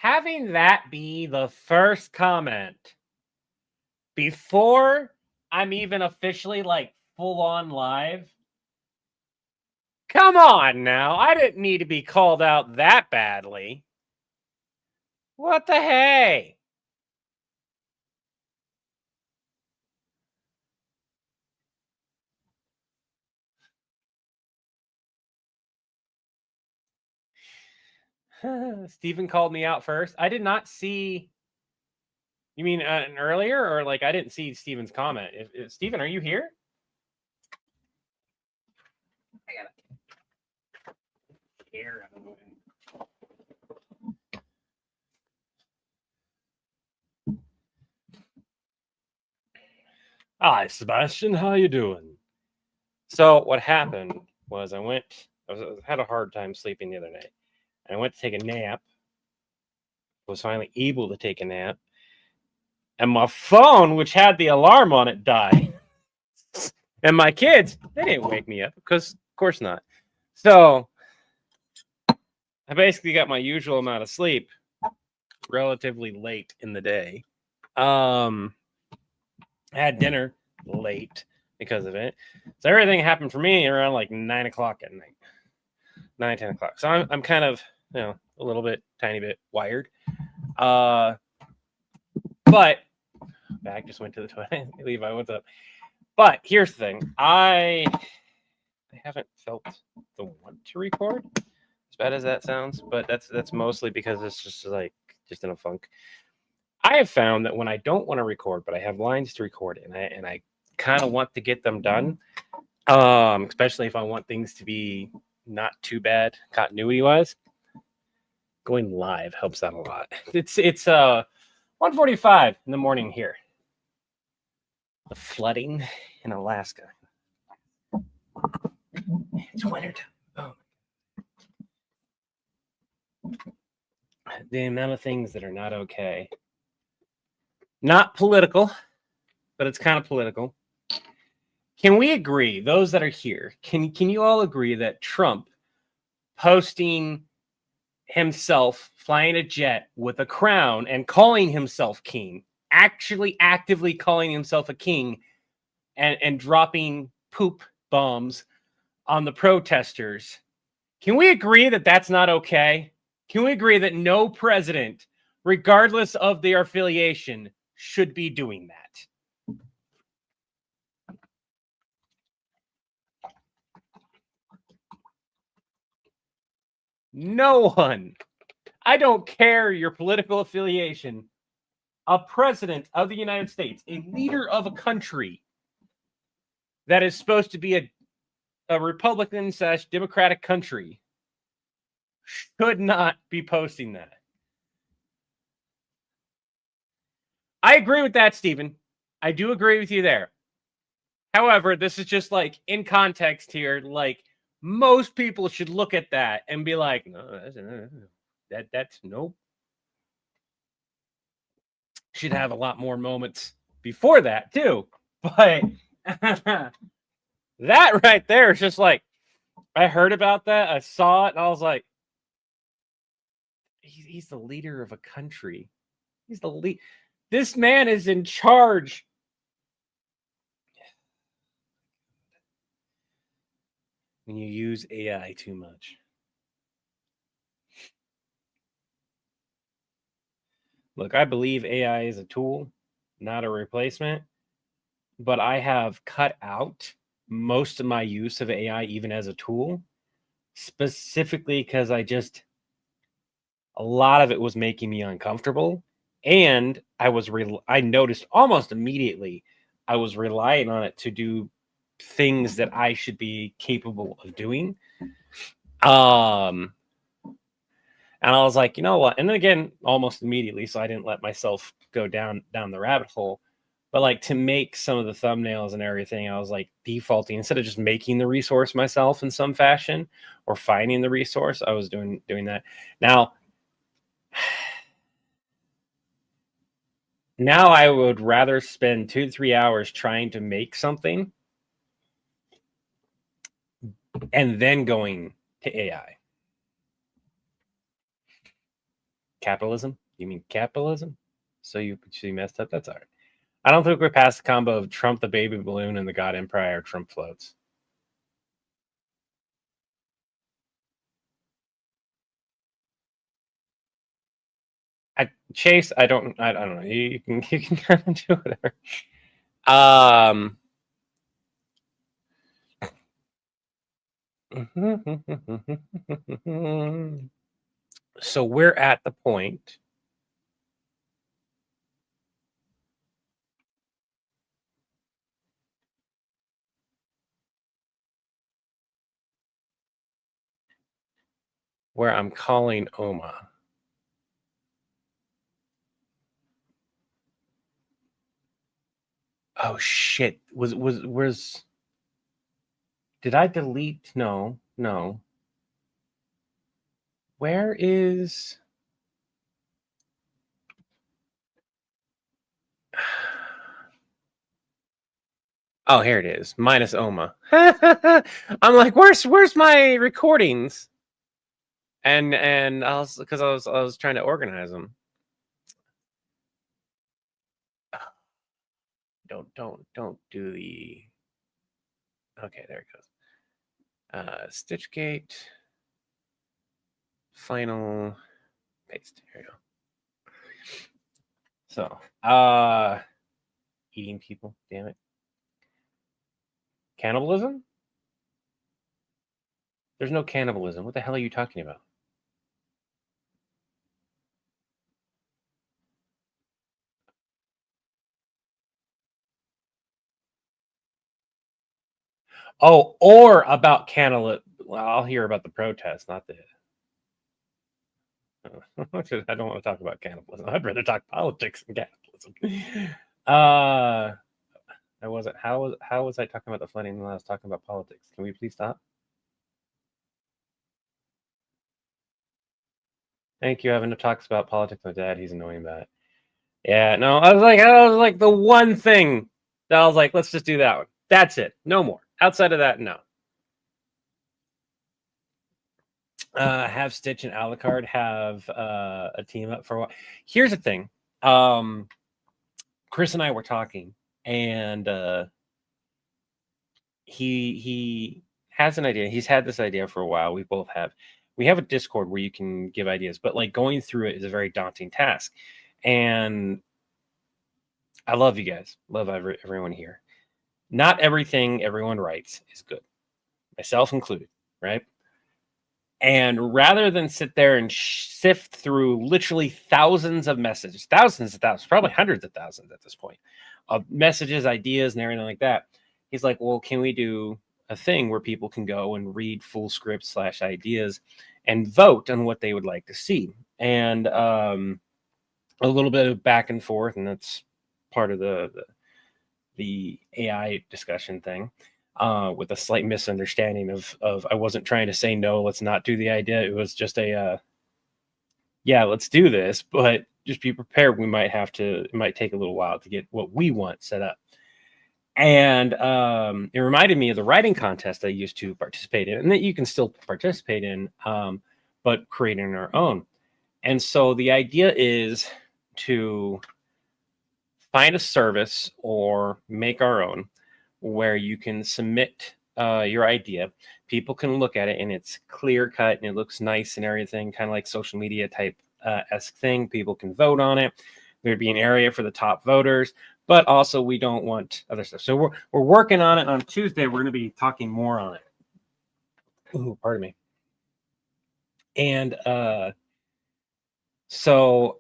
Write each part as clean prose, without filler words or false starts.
having that be the first comment before I'm even officially like full on live. Come on now. I didn't need to be called out that badly. What the hey? Stephen called me out first. I did not see. You mean earlier, or like I didn't see Stephen's comment? If Stephen, are you here? I gotta care. Hi, Sebastian. How you doing? So what happened was I had a hard time sleeping the other night. I went to take a nap. Was finally able to take a nap, and my phone, which had the alarm on it, died. And my kids, they didn't wake me up because, of course not. So I basically got my usual amount of sleep relatively late in the day. I had dinner late because of it. So everything happened for me around like 9 o'clock at night. 9, 10 o'clock. So I'm kind of, a little bit, tiny bit wired. But back just went to the toilet. Levi, what's up? But here's the thing. I haven't felt the want to record, as bad as that sounds, but that's mostly because it's just in a funk. I have found that when I don't want to record, but I have lines to record, and I kind of want to get them done, especially if I want things to be not too bad continuity-wise, going live helps out a lot. It's 1:45 in the morning here. The flooding in Alaska. It's wintertime. Oh. The amount of things that are not okay. Not political, but it's kind of political. Can we agree, those that are here, can you all agree that Trump posting himself flying a jet with a crown and calling himself king, actually actively calling himself a king, and dropping poop bombs on the protesters, can we agree that that's not okay? Can we agree that no president, regardless of their affiliation, should be doing that? No one. I don't care your political affiliation. A president of the United States, a leader of a country that is supposed to be a Republican/Democratic country, should not be posting that. I agree with that, Stephen. I do agree with you there. However, this is just like in context here. Like most people should look at that and be like, no, that's nope. Should have a lot more moments before that too. But that right there is just like, I heard about that. I saw it and I was like, he's the leader of a country. He's the lead. This man is in charge. When you use AI too much. Look, I believe AI is a tool, not a replacement, but I have cut out most of my use of AI even as a tool, specifically because a lot of it was making me uncomfortable, and I noticed almost immediately I was relying on it to do things that I should be capable of doing. And I was like, you know what? And then again, almost immediately, so I didn't let myself go down the rabbit hole. But like to make some of the thumbnails and everything, I was like defaulting instead of just making the resource myself in some fashion or finding the resource. I was doing that. Now I would rather spend 2 to 3 hours trying to make something and then going to AI. Capitalism? You mean capitalism? So she messed up? That's all right. I don't think we're past the combo of Trump the baby balloon and the God Empire Trump floats. Chase, I don't know. You can kind of do whatever. So we're at the point where I'm calling Oma. Oh shit. Was did I delete? No. Where is Oh, here it is. Minus Oma. I'm like, where's my recordings? And I was trying to organize them. Don't do the. Okay, there it goes. Stitchgate. Final paste. Here we go. So, eating people. Damn it. Cannibalism? There's no cannibalism. What the hell are you talking about? Oh, or about cannibalism. Well, I'll hear about the protest, not the. I don't want to talk about cannibalism. I'd rather talk politics than cannibalism. I wasn't. How was I talking about the flooding when I was talking about politics? Can we please stop? Thank you. Having to talk about politics with Dad. He's annoying about it. Yeah, no, I was like the one thing that I was like, let's just do that one. That's it. No more. Outside of that, no. Have Stitch and Alucard have a team up for a while. Here's the thing. Chris and I were talking, and he has an idea. He's had this idea for a while. We both have. We have a Discord where you can give ideas, but like going through it is a very daunting task. And I love you guys. Love everyone here. Not everything everyone writes is good, myself included, right? And rather than sit there and sift through literally thousands of messages, probably hundreds of thousands at this point, of messages, ideas, and everything like that, he's like, well, can we do a thing where people can go and read full scripts / ideas and vote on what they would like to see? And a little bit of back and forth, and that's part of the AI discussion thing. With a slight misunderstanding of I wasn't trying to say no, let's not do the idea. It was just a yeah, let's do this, but just be prepared. It might take a little while to get what we want set up. And it reminded me of the writing contest I used to participate in, and that you can still participate in, but creating our own. And so the idea is to find a service or make our own where you can submit your idea. People can look at it and it's clear cut and it looks nice and everything, kind of like social media type esque thing. People can vote on it. There'd be an area for the top voters, but also we don't want other stuff. So we're working on it. On Tuesday, we're going to be talking more on it. Ooh, pardon me. And so,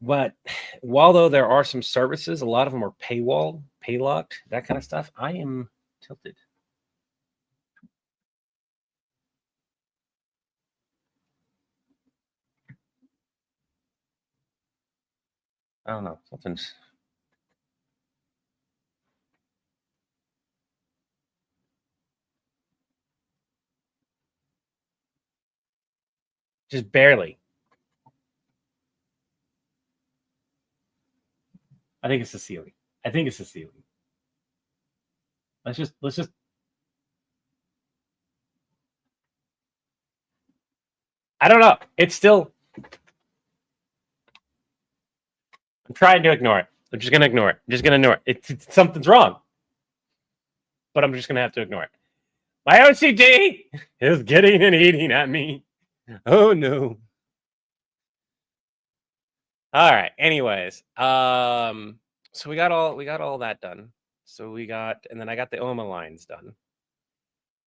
but while there are some services, a lot of them are paywall, pay locked, that kind of stuff. I am tilted. I don't know. Something's just barely. I think it's the ceiling. I think it's the ceiling. Let's just I don't know. It's still. I'm trying to ignore it. I'm just gonna ignore it. I'm just gonna ignore it. Something's wrong, but I'm just gonna have to ignore it. My OCD is getting and eating at me. Oh no. All right. Anyways, so we got all that done. So and then I got the OMA lines done,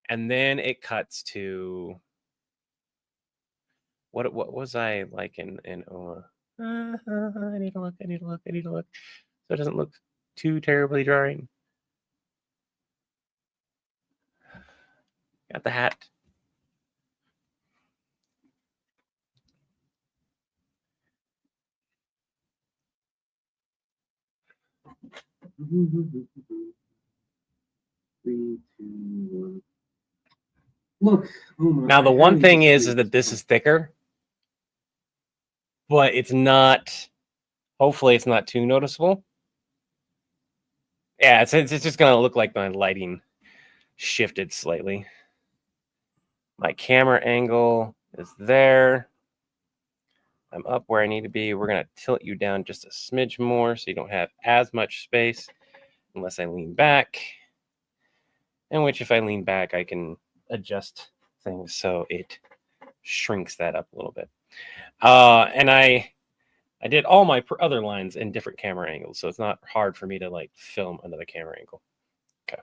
and then it cuts to what was I like in OMA? I need to look. I need to look. I need to look. So it doesn't look too terribly jarring. Got the hat. Three, two, one. Look. Now the one thing is that this is thicker, but it's not. Hopefully, it's not too noticeable. Yeah, it's just gonna look like my lighting shifted slightly. My camera angle is there. I'm up where I need to be. We're gonna tilt you down just a smidge more so you don't have as much space unless I lean back. In which, if I lean back, I can adjust things so it shrinks that up a little bit. And I did all my other lines in different camera angles, so it's not hard for me to like film another camera angle. Okay.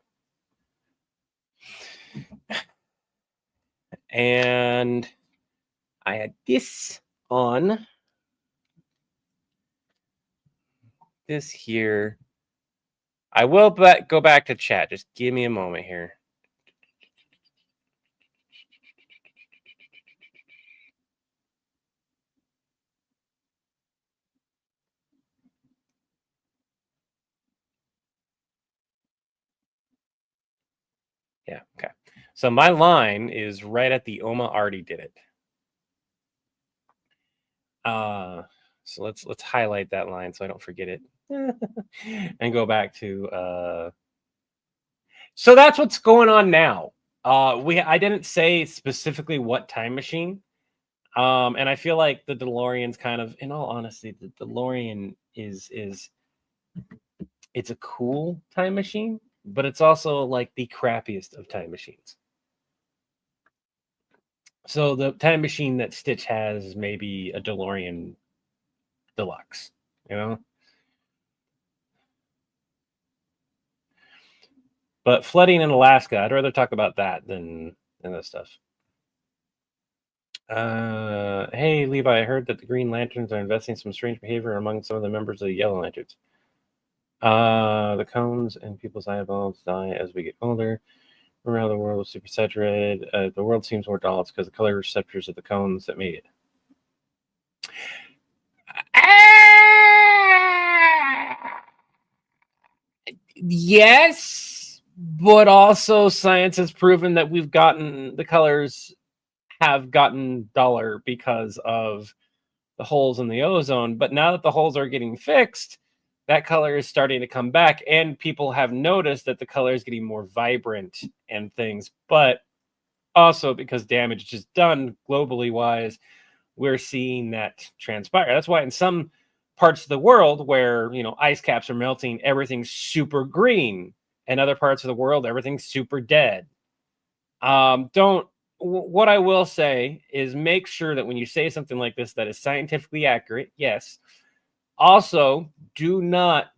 And I had this on. This here. I will go back to chat. Just give me a moment here. Yeah, okay. So my line is right at the OMA already did it. So let's highlight that line so I don't forget it. And go back to so that's what's going on now. I didn't say specifically what time machine. And I feel like the DeLorean's kind of, in all honesty, the DeLorean is it's a cool time machine, but it's also like the crappiest of time machines. So the time machine that Stitch has is maybe a DeLorean Deluxe, you know? But flooding in Alaska, I'd rather talk about that than this stuff. Hey, Levi, I heard that the Green Lanterns are investing some strange behavior among some of the members of the Yellow Lanterns. The cones and people's eyeballs die as we get older. Around the world is super saturated. The world seems more dull. It's because the color receptors of the cones that made it. Yes, but also science has proven that the colors have gotten duller because of the holes in the ozone. But now that the holes are getting fixed, that color is starting to come back, and people have noticed that the color is getting more vibrant and things. But also because damage is done globally wise, we're seeing that transpire. That's why in some parts of the world where ice caps are melting, everything's super green, and other parts of the world everything's super dead. What I will say is make sure that when you say something like this that is scientifically accurate, yes. Also, do not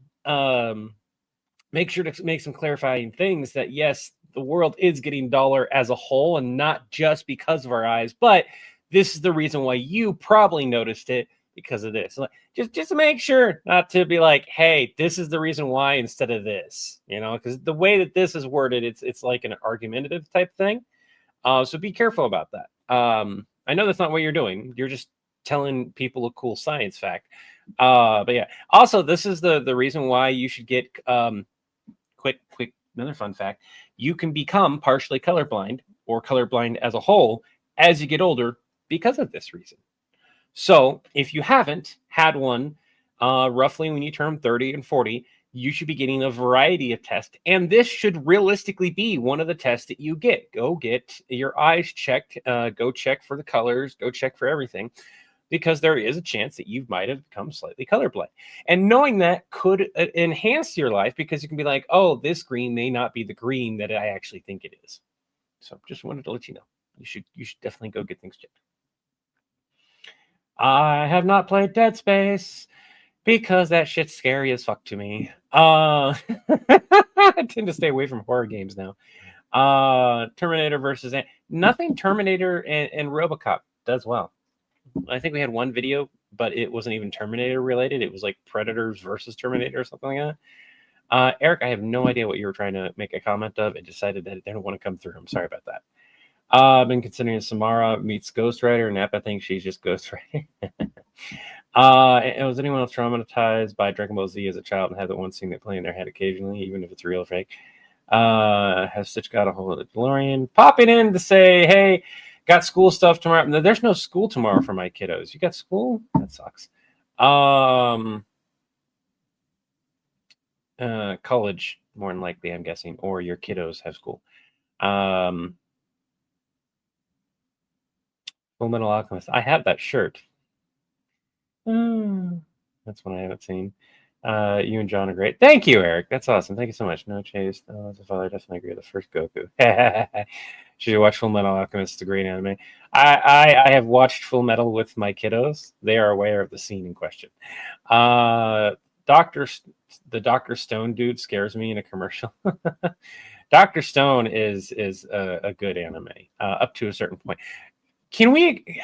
make sure to make some clarifying things that yes, the world is getting duller as a whole and not just because of our eyes, but this is the reason why you probably noticed it because of this. Just to make sure not to be like, hey, this is the reason why instead of this, because the way that this is worded, it's like an argumentative type thing. So be careful about that. I know that's not what you're doing. You're just telling people a cool science fact. But yeah. Also, this is the reason why you should get quick another fun fact. You can become partially colorblind or colorblind as a whole as you get older because of this reason. So if you haven't had one roughly when you turn 30 and 40, you should be getting a variety of tests. And this should realistically be one of the tests that you get. Go get your eyes checked. Go check for the colors. Go check for everything, because there is a chance that you might have become slightly colorblind. And knowing that could enhance your life, because you can be like, oh, this green may not be the green that I actually think it is. So just wanted to let you know. You should definitely go get things checked. I have not played Dead Space because that shit's scary as fuck to me. I tend to stay away from horror games now. Terminator versus nothing. Terminator and RoboCop does well. I think we had one video, but it wasn't even Terminator related. It was like Predators versus Terminator or something like that. Eric, I have no idea what you were trying to make a comment of. It decided that it didn't want to come through. I'm sorry about that. I've been considering Samara meets Ghost Rider, and Napa thinks she's just Ghost Rider. Was anyone else traumatized by Dragon Ball Z as a child and had that one scene that play in their head occasionally, even if it's real or fake? Has Stitch got a hold of the DeLorean? Popping in to say, hey, got school stuff tomorrow. No, there's no school tomorrow for my kiddos. You got school? That sucks. College, more than likely, I'm guessing, or your kiddos have school. Full Metal Alchemist. I have that shirt. That's one I haven't seen. You and John are great. Thank you, Eric. That's awesome. Thank you so much. No chase. As a father, I definitely agree with the first Goku. Should you watch Full Metal Alchemist? It's a great anime. I have watched Full Metal with my kiddos. They are aware of the scene in question. The Dr. Stone dude scares me in a commercial. Dr. Stone is a good anime up to a certain point. Can we,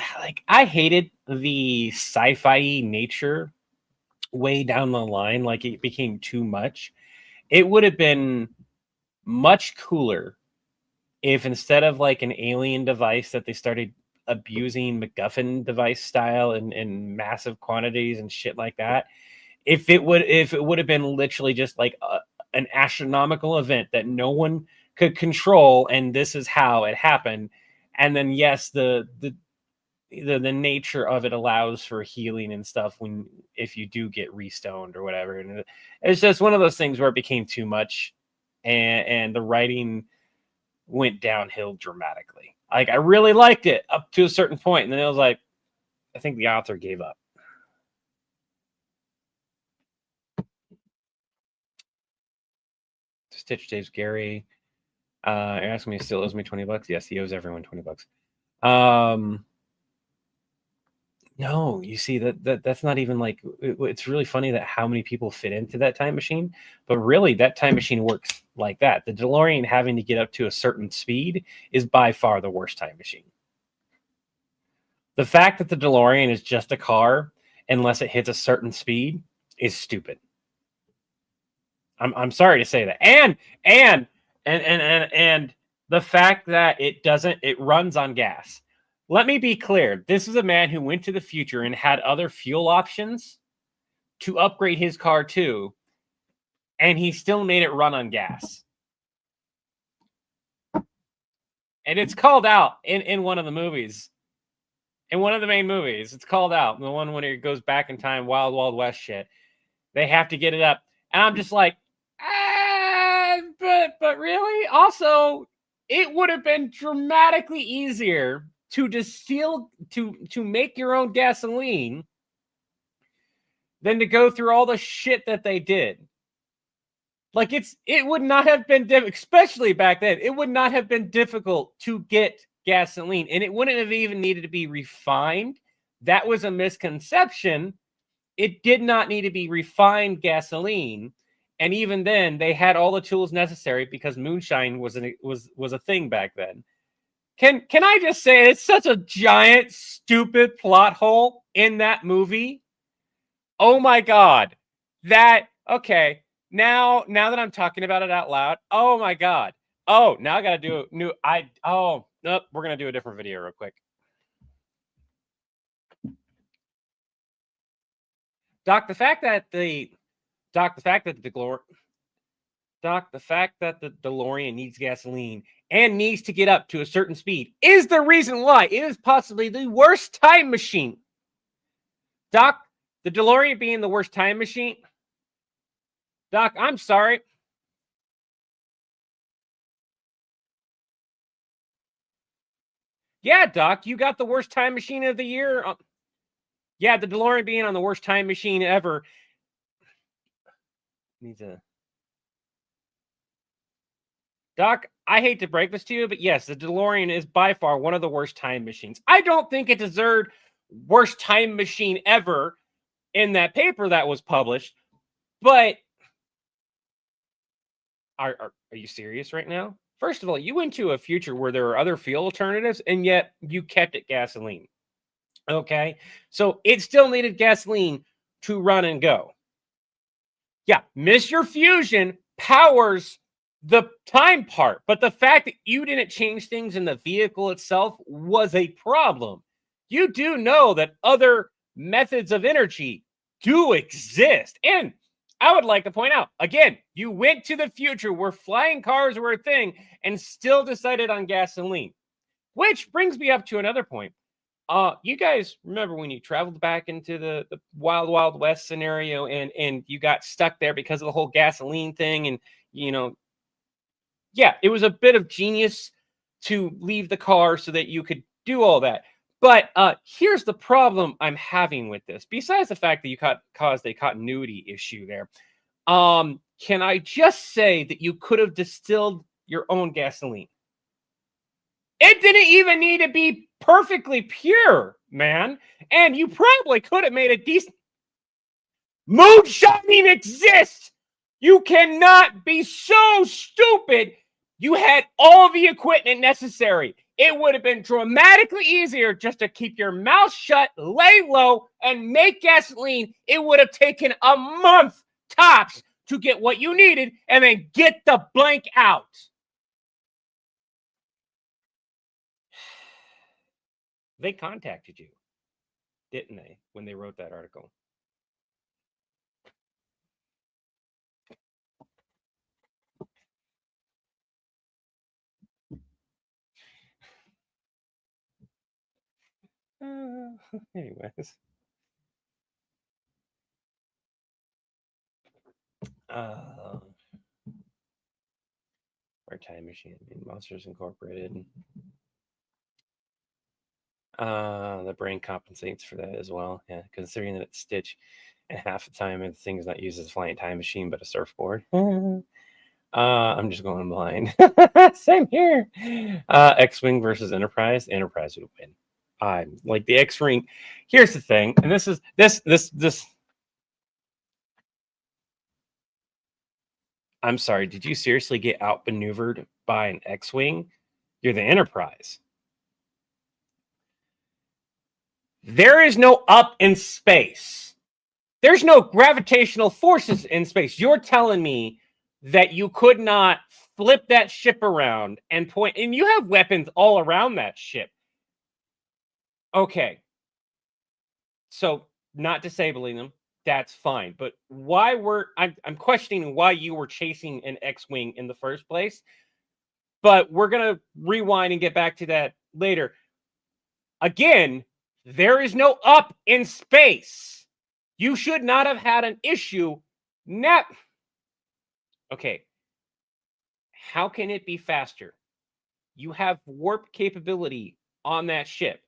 I hated the sci-fi nature way down the line. Like, it became too much. It would have been much cooler if, instead of like an alien device that they started abusing MacGuffin device style in massive quantities and shit like that, if it would have been literally just like an astronomical event that no one could control, and this is how it happened. And then, yes, the nature of it allows for healing and stuff if you do get restoned or whatever. And it's just one of those things where it became too much, and the writing went downhill dramatically. Like, I really liked it up to a certain point, and then it was like, I think the author gave up. Stitch Dave's Gary. You're asking me, still owes me $20? Yes, he owes everyone $20. No, you see that's not even like, it's really funny that how many people fit into that time machine, but really that time machine works like that. The DeLorean having to get up to a certain speed is by far the worst time machine. The fact that the DeLorean is just a car unless it hits a certain speed is stupid. I'm sorry to say that. And the fact that it runs on gas. Let me be clear. This is a man who went to the future and had other fuel options to upgrade his car to, and he still made it run on gas. And it's called out in one of the movies. In one of the main movies, it's called out. The one when it goes back in time, Wild Wild West shit. They have to get it up. And I'm just like, but really? Also, it would have been dramatically easier to distill, to make your own gasoline than to go through all the shit that they did. Like, it would not have been, especially back then, it would not have been difficult to get gasoline, and it wouldn't have even needed to be refined. That was a misconception. It did not need to be refined gasoline. And even then, they had all the tools necessary because moonshine was a thing back then. Can I just say, it's such a giant, stupid plot hole in that movie? Oh my God. Okay. Now that I'm talking about it out loud, oh my God. Oh, now I got to do a new, nope, we're going to do a different video real quick. Doc, the fact that the DeLorean needs gasoline and needs to get up to a certain speed is the reason why it is possibly the worst time machine. Doc, the DeLorean being the worst time machine Doc, I'm sorry. Yeah, Doc, you got the worst time machine of the year. Yeah, the DeLorean being on the worst time machine ever. Needs a Doc, I hate to break this to you, but yes, the DeLorean is by far one of the worst time machines. I don't think it deserved worst time machine ever in that paper that was published, but are you serious right now? First of all, you went to a future where there are other fuel alternatives, and yet you kept it gasoline. Okay, so it still needed gasoline to run and go. Yeah, Mr. Fusion powers the time part, but the fact that you didn't change things in the vehicle itself was a problem. You do know that other methods of energy do exist. And I would like to point out again, you went to the future where flying cars were a thing and still decided on gasoline, which brings me up to another point. You guys remember when you traveled back into the wild, wild west scenario and you got stuck there because of the whole gasoline thing? And, yeah, it was a bit of genius to leave the car so that you could do all that. But here's the problem I'm having with this. Besides the fact that you caused a continuity issue there, can I just say that you could have distilled your own gasoline? It didn't even need to be perfectly pure, man. And you probably could have made a decent. Moonshining exists. You cannot be so stupid. You had all the equipment necessary. It would have been dramatically easier just to keep your mouth shut, lay low, and make gasoline. It would have taken a month tops to get what you needed and then get the blank out. They contacted you, didn't they, when they wrote that article? Anyways. Our time machine, Monsters Incorporated. The brain compensates for that as well. Yeah, considering that it's Stitch, and half the time the thing is not used as a flying time machine but a surfboard. I'm just going blind. Same here. X-Wing versus Enterprise. Enterprise would win. I'm like the X-Wing. Here's the thing, and this. I'm sorry. Did you seriously get outmaneuvered by an X-Wing? You're the Enterprise. There is no up in space. There's no gravitational forces in space. You're telling me that you could not flip that ship around and point, and you have weapons all around that ship. Okay. So not disabling them, that's fine. But why I'm questioning why you were chasing an X-Wing in the first place. But we're going to rewind and get back to that later. Again, there is no up in space. You should not have had an issue. Okay. How can it be faster? You have warp capability on that ship.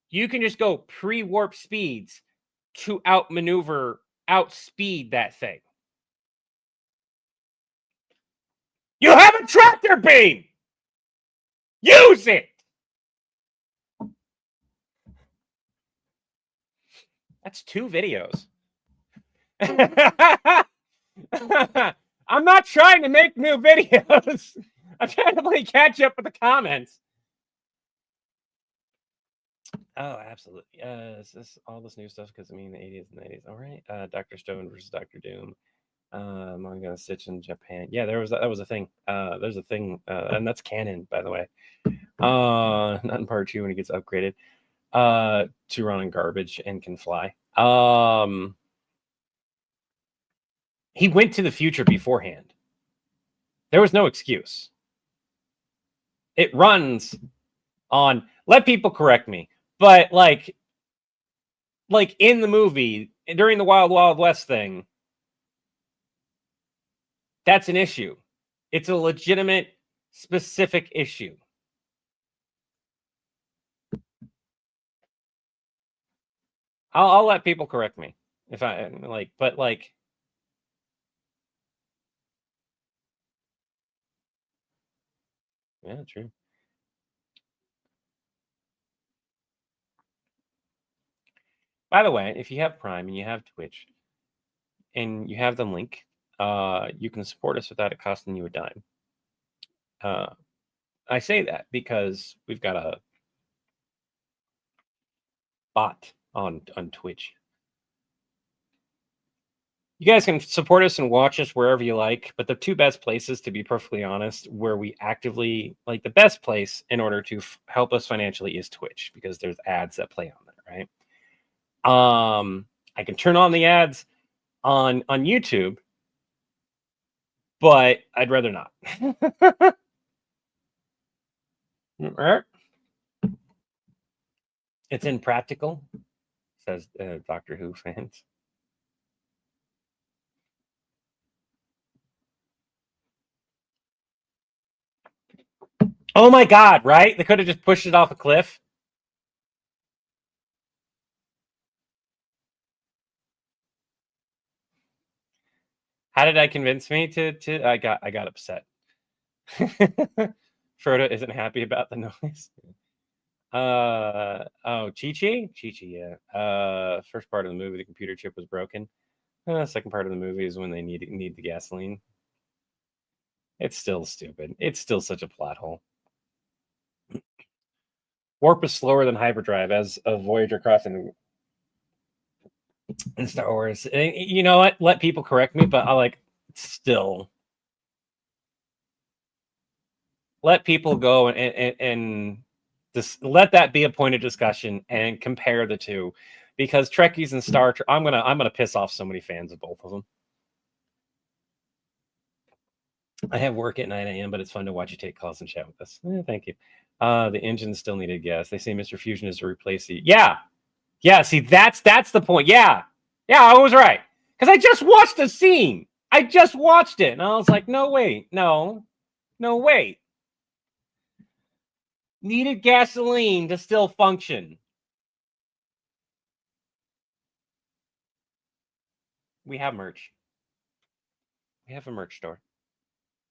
You can just go pre-warp speeds to outmaneuver, outspeed that thing. You have a tractor beam! Use it! That's 2 videos. I'm not trying to make new videos. I'm trying to catch up with the comments. Oh, absolutely. All this new stuff because the 80s and 90s. All right. Dr. Stone versus Dr. Doom. Manga Stitch in Japan. Yeah, that was a thing. There's a thing, and that's canon, by the way. Not in part 2 when he gets upgraded. To run on garbage and can fly. He went to the future beforehand. There was no excuse. It runs on. Let people correct me, but like in the movie during the Wild Wild West thing, That's an issue. It's a legitimate, specific issue. I'll let people correct me if I like, but like, yeah, true. By the way, if you have Prime and you have Twitch and you have the link, you can support us without it costing you a dime. I say that because we've got a bot on Twitch. You guys can support us and watch us wherever you like, but the two best places, to be perfectly honest, where we actively like the best place in order to help us financially is Twitch, because there's ads that play on there, right? I can turn on the ads on YouTube, but I'd rather not. It's impractical, says Doctor Who fans. Oh my God, right? They could have just pushed it off a cliff. How did I convince me to I got upset. Frodo isn't happy about the noise. Oh, Chi-Chi, yeah. First part of the movie, the computer chip was broken. Second part of the movie is when they need the gasoline. It's still stupid. It's still such a plot hole. Warp is slower than hyperdrive as a Voyager crossing in Star Wars. You know what? Let people correct me, but I like still let people go and just let that be a point of discussion and compare the two, because Trekkies and Star Trek, I'm gonna piss off so many fans of both of them. I have work at 9 a.m., but it's fun to watch you take calls and chat with us. Thank you. The engine still needed gas. They say Mr. Fusion is to replace the. Yeah. See, that's the point. Yeah, I was right, because I just watched the scene. I just watched it, and I was like, no, wait, no, wait. Needed gasoline to still function. We have merch. We have a merch store.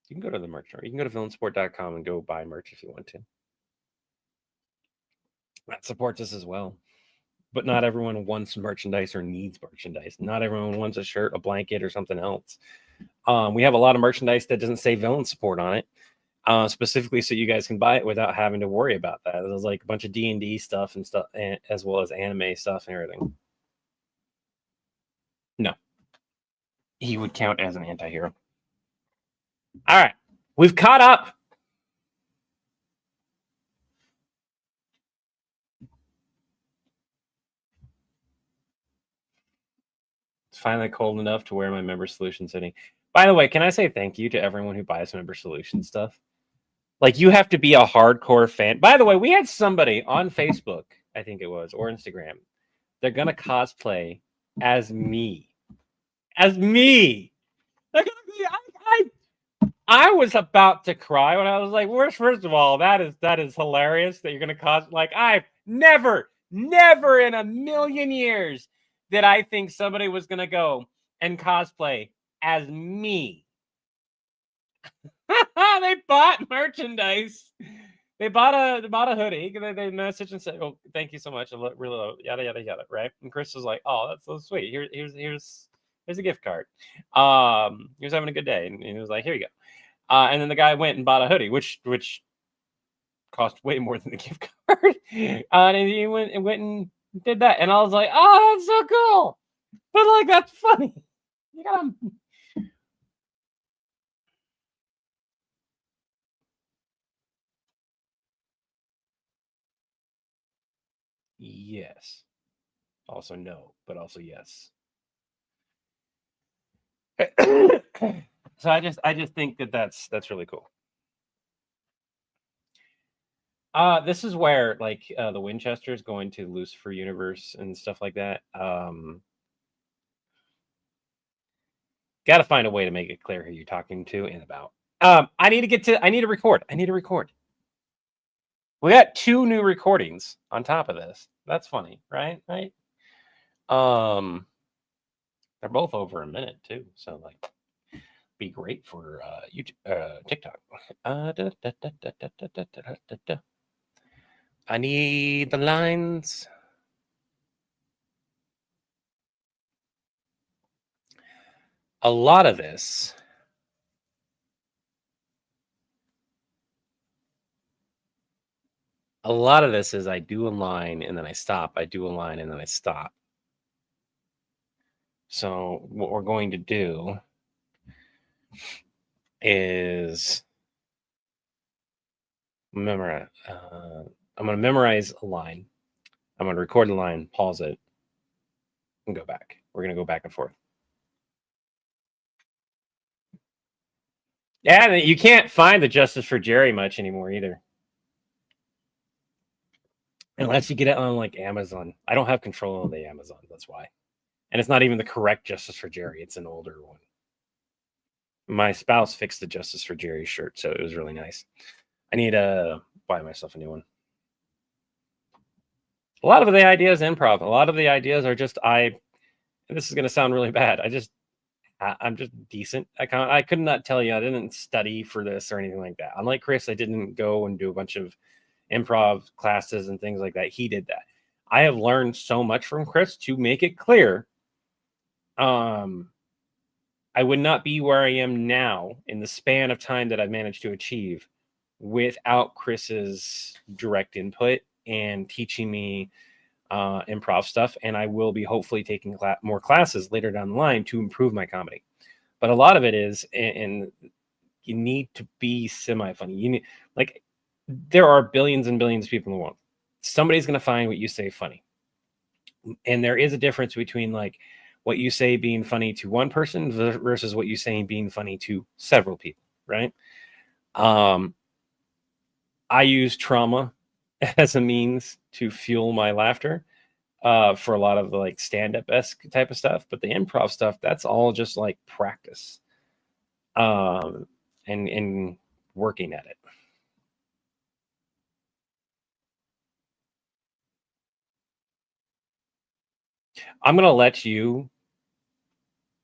You can go to the merch store. You can go to villainsport.com and go buy merch if you want to. That supports us as well. But not everyone wants merchandise or needs merchandise. Not everyone wants a shirt, a blanket, or something else. We have a lot of merchandise that doesn't say villain support on it, specifically so you guys can buy it without having to worry about that. There's like a bunch of D&D stuff and stuff, as well as anime stuff and everything. No, he would count as an anti-hero. All right, we've caught up. It's finally cold enough to wear my Member Solutions hoodie. By the way, can I say thank you to everyone who buys Member Solutions stuff? Like, you have to be a hardcore fan. By the way, we had somebody on Facebook, I think it was, or Instagram. They're gonna cosplay as me. As me. Like, I was about to cry when I was like, first of all, that is hilarious that you're gonna cos. Like, I've never in a million years did I think somebody was gonna go and cosplay as me. They bought merchandise. They bought a hoodie. They messaged and said, "Oh, thank you so much. Really, yada yada yada." Right? And Chris was like, "Oh, that's so sweet. Here's a gift card. He was having a good day, and he was like, here you go." And then the guy went and bought a hoodie, which cost way more than the gift card. And he went and did that, and I was like, "Oh, that's so cool!" But like, that's funny. You gotta. Yes. Also no, but also yes. So I just think that's really cool. This is where like the Winchesters going to Lucifer universe and stuff like that. Got to find a way to make it clear who you're talking to and about. I need to record. We got 2 new recordings on top of this. That's funny, right? Right. They're both over a minute too, so like, be great for YouTube, TikTok. I need the lines. A lot of this is I do a line and then I stop. I do a line and then I stop. So what we're going to do is I'm going to memorize a line. I'm going to record the line, pause it, and go back. We're going to go back and forth. Yeah, you can't find the Justice for Jerry much anymore either. Unless you get it on like Amazon. I don't have control of the Amazon. That's why. And it's not even the correct Justice for Jerry. It's an older one. My spouse fixed the Justice for Jerry shirt, so it was really nice. I need to buy myself a new one. A lot of the ideas improv. A lot of the ideas are just this is going to sound really bad. I'm just decent. I could not tell you. I didn't study for this or anything like that. Unlike Chris, I didn't go and do a bunch of improv classes and things like that. He did that. I have learned so much from Chris to make it clear. I would not be where I am now in the span of time that I've managed to achieve without Chris's direct input and teaching me improv stuff. And I will be hopefully taking more classes later down the line to improve my comedy. But a lot of it is, and you need to be semi-funny. You need, like, there are billions and billions of people in the world. Somebody's going to find what you say funny. And there is a difference between like what you say being funny to one person versus what you say being funny to several people, right? I use trauma as a means to fuel my laughter for a lot of the like stand-up-esque type of stuff, but the improv stuff, that's all just like practice and working at it. I'm gonna let you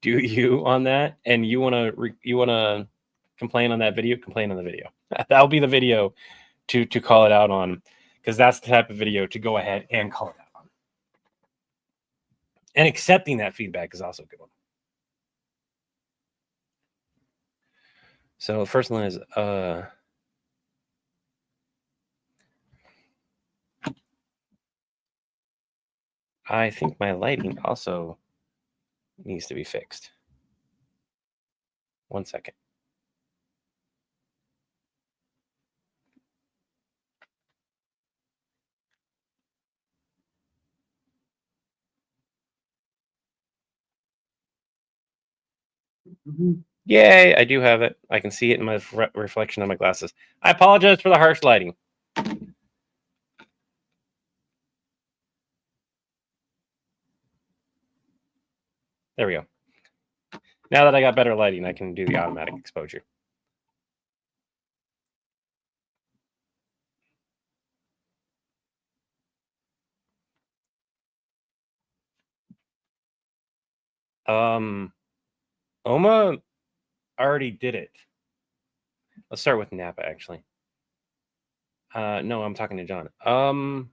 do you on that, and you wanna complain on that video, complain on the video. That'll be the video to call it out on, because that's the type of video to go ahead and call it out on. And accepting that feedback is also a good one. So the first one is I think my lighting also needs to be fixed. 1 second. Yay, I do have it. I can see it in my reflection on my glasses. I apologize for the harsh lighting. There we go. Now that I got better lighting, I can do the automatic exposure. Oma already did it. Let's start with Napa, actually. No, I'm talking to John. Oma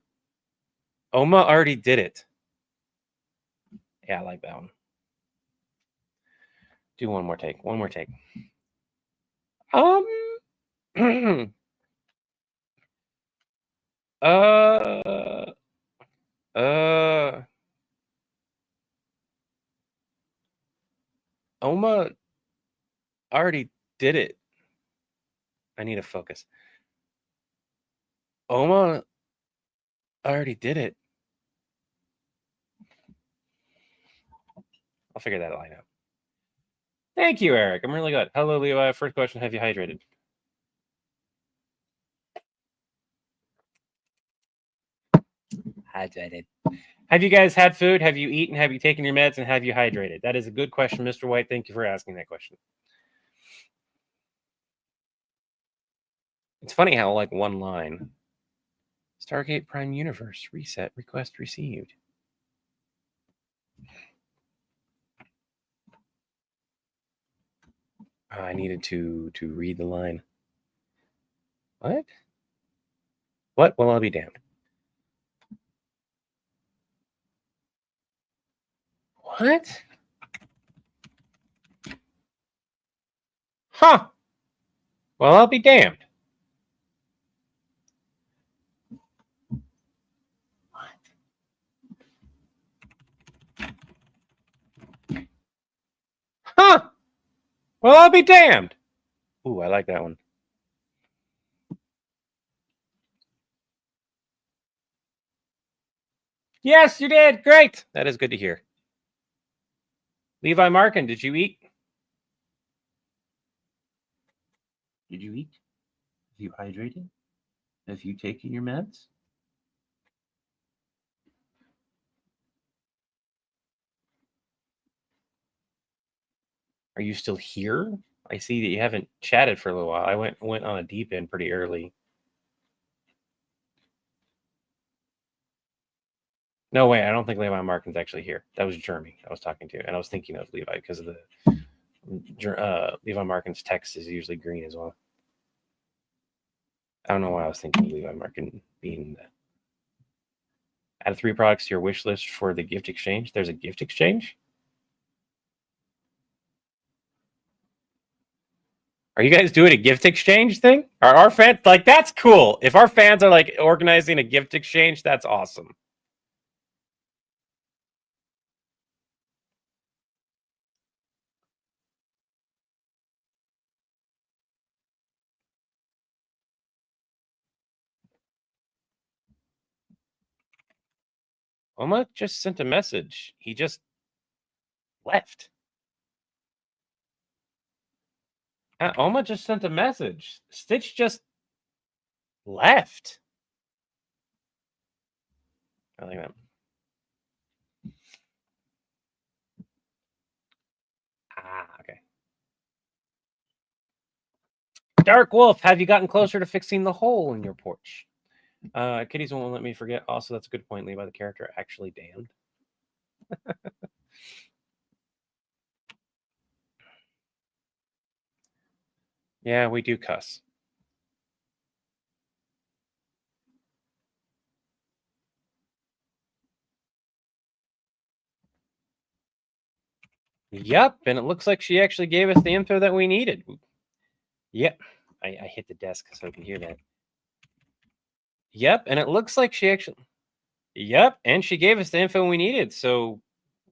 already did it. Yeah, I like that one. Do one more take. One more take. Oma already did it. I need to focus. Oma already did it. I'll figure that line out. Thank you, Eric. I'm really good. Hello, Levi. First question, have you hydrated? Hydrated. Have you guys had food? Have you eaten? Have you taken your meds? And have you hydrated? That is a good question, Mr. White. Thank you for asking that question. It's funny how, like, one line Stargate Prime Universe reset request received. I needed to read the line. What? What? Well, I'll be damned. What? Huh. Well, I'll be damned. Huh. Well, I'll be damned. Ooh, I like that one. Yes, you did. Great. That is good to hear. Levi Markin, did you eat? Did you eat? Have you hydrated? Have you taken your meds? Are you still here? I see that you haven't chatted for a little while. I went on a deep end pretty early. No way, I don't think Levi Markin's actually here. That was Jeremy I was talking to, and I was thinking of Levi because of the Levi Markin's text is usually green as well. I don't know why I was thinking of Levi Markin being that. Add 3 products to your wish list for the gift exchange. There's a gift exchange? Are you guys doing a gift exchange thing? Are our fans like that's cool? If our fans are like organizing a gift exchange, that's awesome. Oma just sent a message. He just left. Oma just sent a message. Stitch just left. I like that. Okay. Dark Wolf, have you gotten closer to fixing the hole in your porch? Kitties won't let me forget. Also, that's a good point, Levi. The character actually damned. Yeah, we do cuss. Yep, and it looks like she actually gave us the info that we needed. Yep. I hit the desk so I can hear that. Yep, and it looks like she actually. Yep, and she gave us the info we needed, so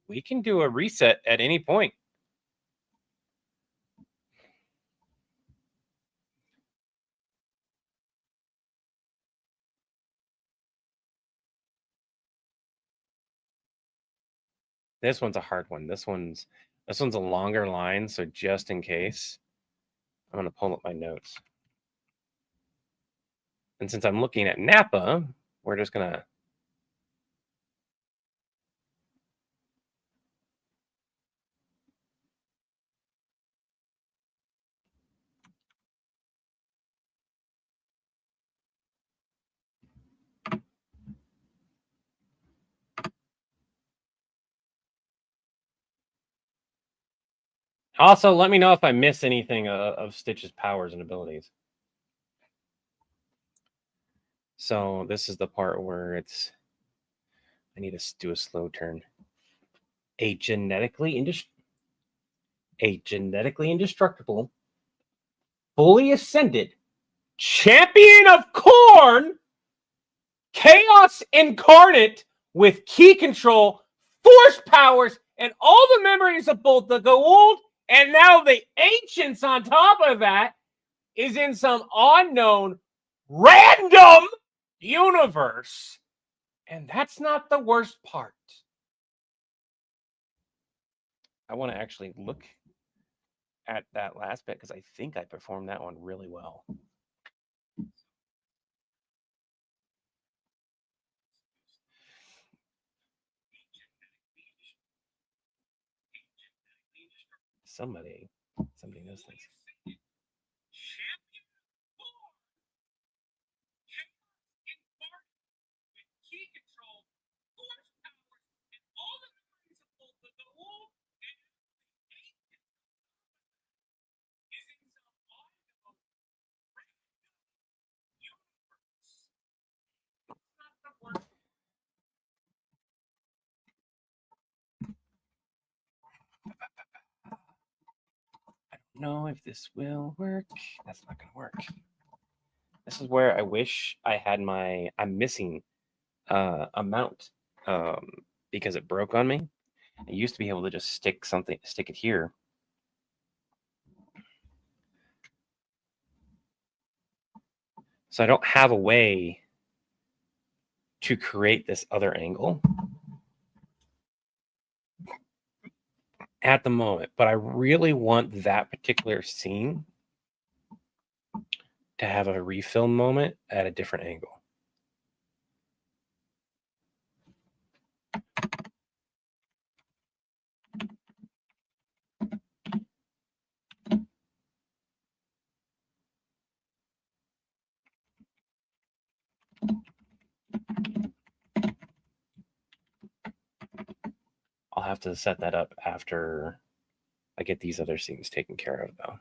we can do a reset at any point. This one's a hard one. This one's a longer line, so just in case, I'm gonna pull up my notes. And since I'm looking at Napa, we're just gonna. Also, let me know if I miss anything of Stitch's powers and abilities. So this is the part where it's. I need to do a slow turn. A genetically indestructible, fully ascended champion of corn, chaos incarnate with key control, force powers, and all the memories of both the Goa'uld and now the ancients on top of that is in some unknown random universe. And that's not the worst part. I want to actually look at that last bit because I think I performed that one really well. somebody knows things. I don't know if this will work. That's not going to work. This is where I wish I had my. I'm missing a mount because it broke on me. I used to be able to just stick it here. So I don't have a way to create this other angle at the moment, but I really want that particular scene to have a refill moment at a different angle. I'll have to set that up after I get these other scenes taken care of, though.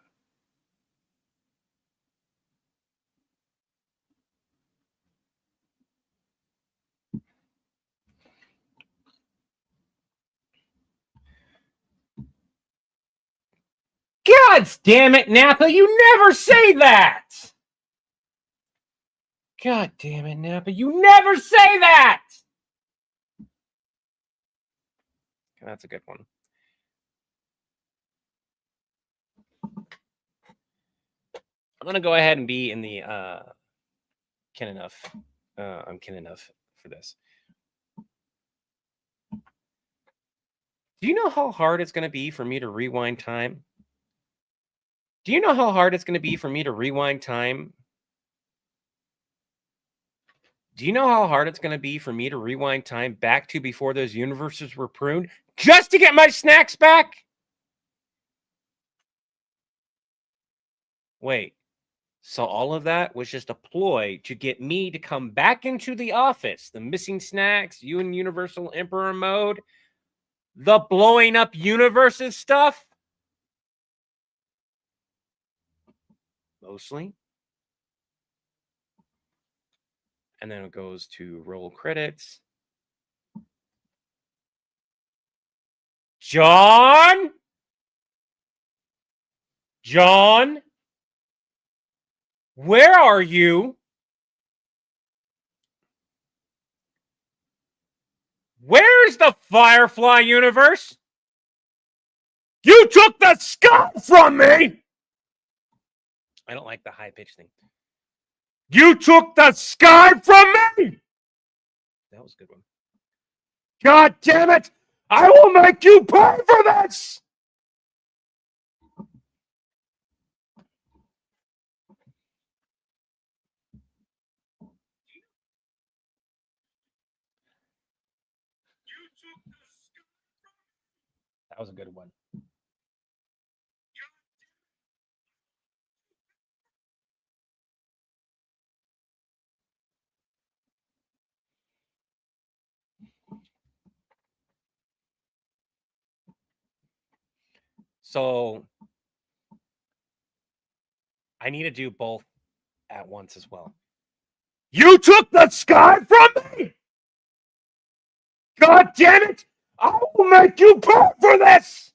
God damn it, Napa, you never say that! God damn it, Napa, you never say that! That's a good one. I'm going to go ahead and be in the kin enough. I'm kin enough for this. Do you know how hard it's going to be for me to rewind time? Do you know how hard it's going to be for me to rewind time? Do you know how hard it's going to be for me to rewind time back to before those universes were pruned just to get my snacks back? Wait, so all of that was just a ploy to get me to come back into the office? The missing snacks, you in Universal Emperor mode, the blowing up universes stuff? Mostly. And then it goes to roll credits. John? John? Where are you? Where's the Firefly universe? You took the sky from me! I don't like the high-pitched thing. You took the sky from me! That was a good one. God damn it! I will make you pay for this! That was a good one. So I need to do both at once as well. You took the sky from me! God damn it! I will make you pay for this!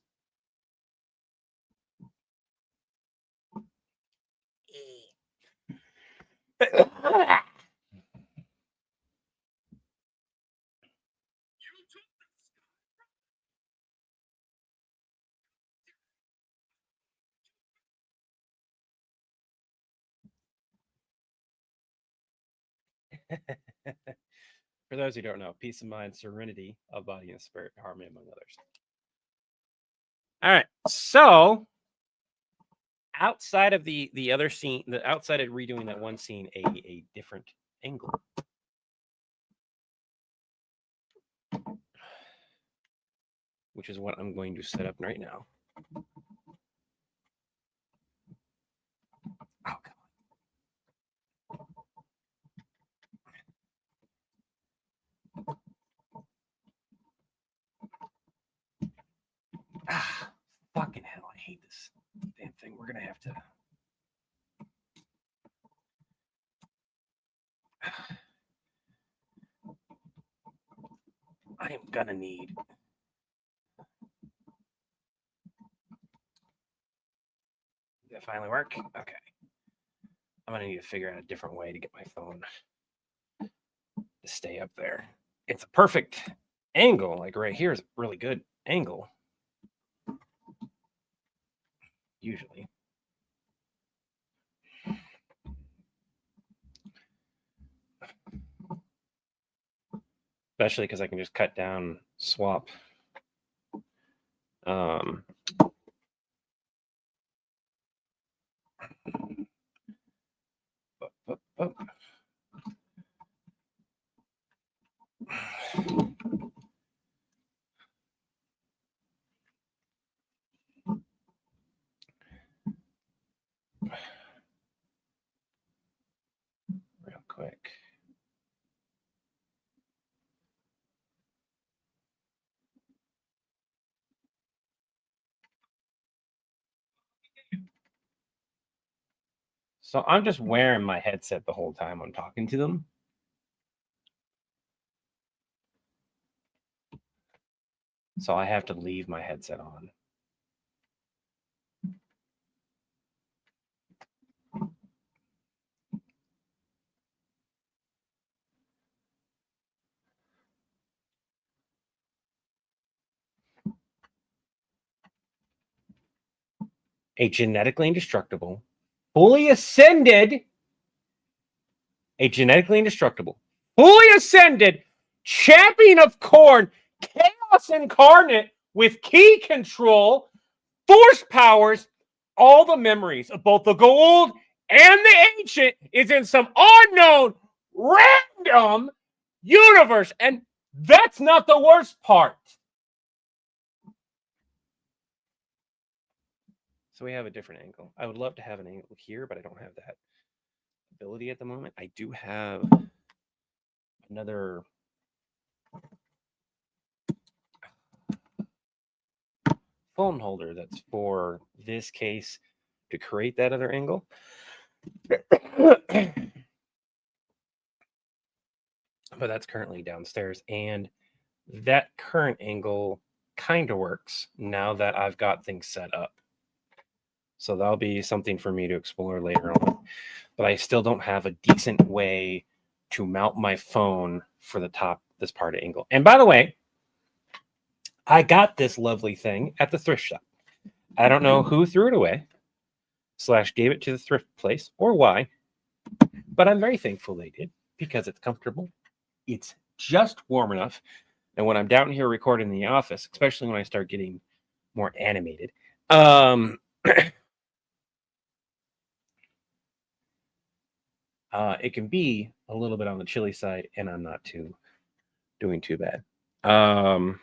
For those who don't know, peace of mind, serenity of body and spirit, harmony among others. All right, so outside of the other scene, outside of redoing that one scene, a different angle. Which is what I'm going to set up right now. we're gonna have to. I am gonna need. Did that finally work? Okay. I'm gonna need to figure out a different way to get my phone to stay up there. It's a perfect angle. Like right here is a really good angle. Usually. Especially because I can just cut down, swap. Um, real quick. So I'm just wearing my headset the whole time I'm talking to them. So I have to leave my headset on. A genetically indestructible, fully ascended, fully ascended champion of corn, chaos incarnate with key control, force powers, all the memories of both the gold and the ancient is in some unknown random universe. And that's not the worst part. So we have a different angle. I would love to have an angle here, but I don't have that ability at the moment. I do have another phone holder that's for this case to create that other angle. But that's currently downstairs, and that current angle kind of works now that I've got things set up. So that'll be something for me to explore later on. But I still don't have a decent way to mount my phone for the top, this part of angle. And by the way, I got this lovely thing at the thrift shop. I don't know who threw it away / gave it to the thrift place or why, but I'm very thankful they did because it's comfortable. It's just warm enough. And when I'm down here recording in the office, especially when I start getting more animated, it can be a little bit on the chilly side, and I'm not doing too bad. I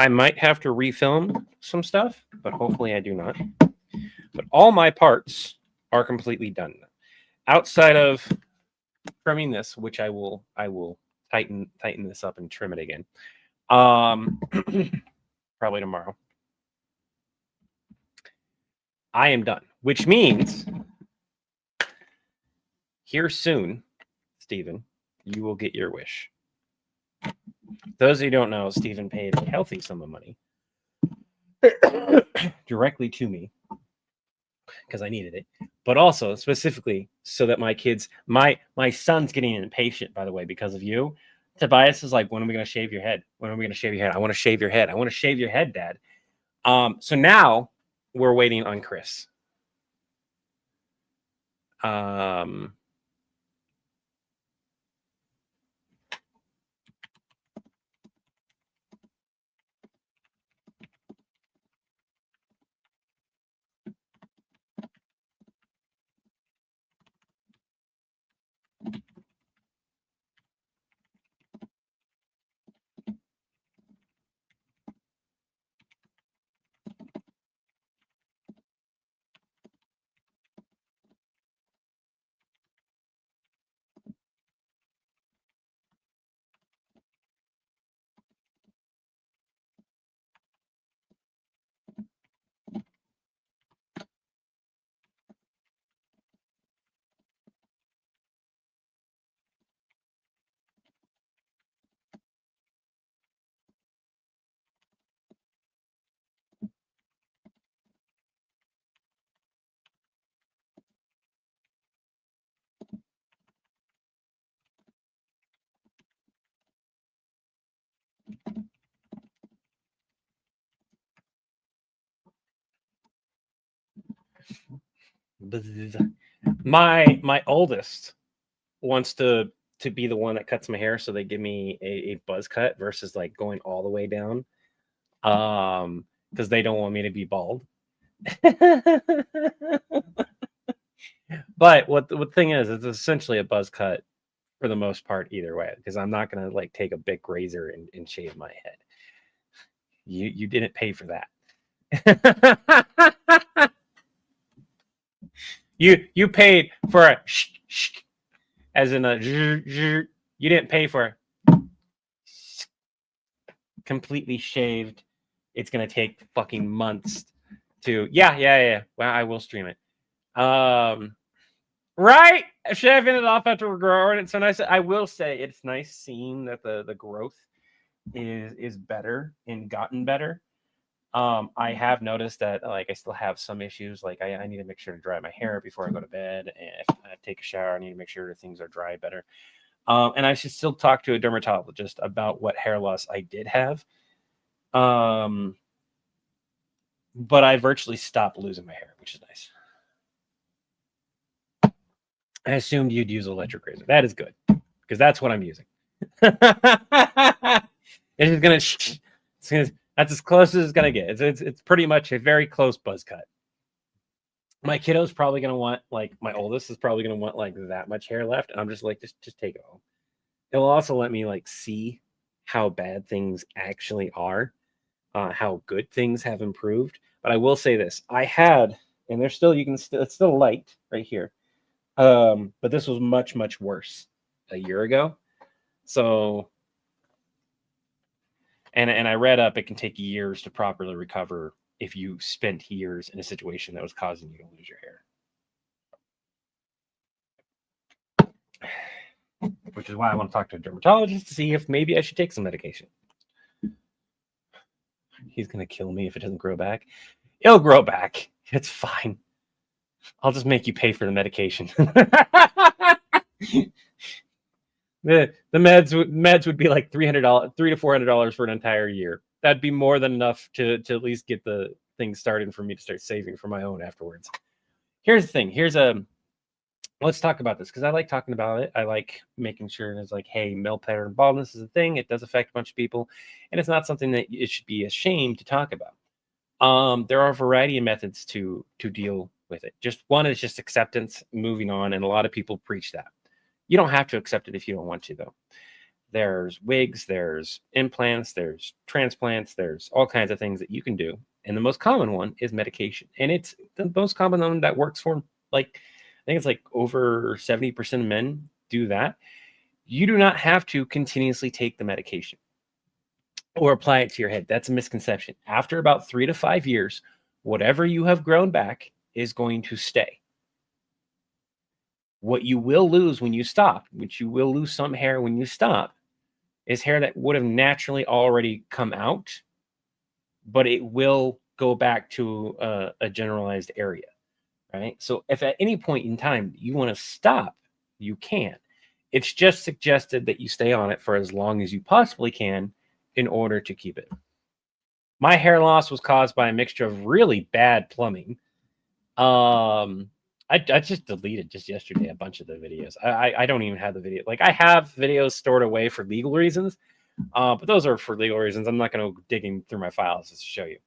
might have to refilm some stuff, but hopefully I do not. But all my parts are completely done. Outside of trimming this, which I will tighten this up and trim it again. Probably tomorrow. I am done, which means here soon, Stephen, you will get your wish. Those who don't know, Stephen paid a healthy sum of money directly to me because I needed it, but also specifically so that my kids, my son's getting impatient, by the way, because of you. Tobias is like, when are we going to shave your head? When are we going to shave your head? I want to shave your head. I want to shave your head, Dad. So now we're waiting on Chris. My oldest wants to be the one that cuts my hair, so they give me a buzz cut versus like going all the way down. Because they don't want me to be bald. But what the thing is, it's essentially a buzz cut for the most part either way, because I'm not gonna like take a big razor and shave my head. You didn't pay for that. You paid for a as in a you didn't pay for completely shaved. It's gonna take fucking months to yeah. Well, I will stream it. Right? Shaving it off after we're growing. It's so nice. I will say it's nice seeing that the growth is better and gotten better. I have noticed that like I still have some issues. Like I need to make sure to dry my hair before I go to bed, and if I take a shower, I need to make sure things are dry better. And I should still talk to a dermatologist about what hair loss I did have. But I virtually stopped losing my hair, which is nice. I assumed you'd use electric razor. That is good, because that's what I'm using. It's gonna. That's as close as it's gonna get. It's pretty much a very close buzz cut. My kiddo's probably gonna want, like, my oldest is probably gonna want like that much hair left, and I'm just like, just take it home. It will also let me like see how bad things actually are, how good things have improved. But I will say this: I had, and there's still it's still light right here. But this was much worse a year ago. So, and I read up, it can take years to properly recover if you spent years in a situation that was causing you to lose your hair. Which is why I want to talk to a dermatologist to see if maybe I should take some medication. He's gonna kill me if it doesn't grow back. It'll grow back. It's fine. I'll just make you pay for the medication. The meds would be like $300, $300 to $400 for an entire year. That'd be more than enough to at least get the thing started for me to start saving for my own afterwards. Here's the thing. Let's talk about this, because I like talking about it. I like making sure it's like, hey, male pattern baldness is a thing. It does affect a bunch of people, and it's not something that it should be ashamed to talk about. There are a variety of methods to deal with it. Just one is just acceptance, moving on, and a lot of people preach that. You don't have to accept it if you don't want to, though. There's wigs, there's implants, there's transplants, there's all kinds of things that you can do. And the most common one is medication. And it's the most common one that works for, like, I think it's like over 70% of men do that. You do not have to continuously take the medication or apply it to your head. That's a misconception. After about 3 to 5 years, whatever you have grown back is going to stay. What you will lose when you stop, which you will lose some hair when you stop, is hair that would have naturally already come out, but it will go back to a generalized area, right? So if at any point in time you want to stop, you can. It's just suggested that you stay on it for as long as you possibly can in order to keep it. My hair loss was caused by a mixture of really bad plumbing. I just deleted just yesterday a bunch of the videos. I don't even have the video. Like, I have videos stored away for legal reasons, but those are for legal reasons. I'm not going to go digging through my files to show you.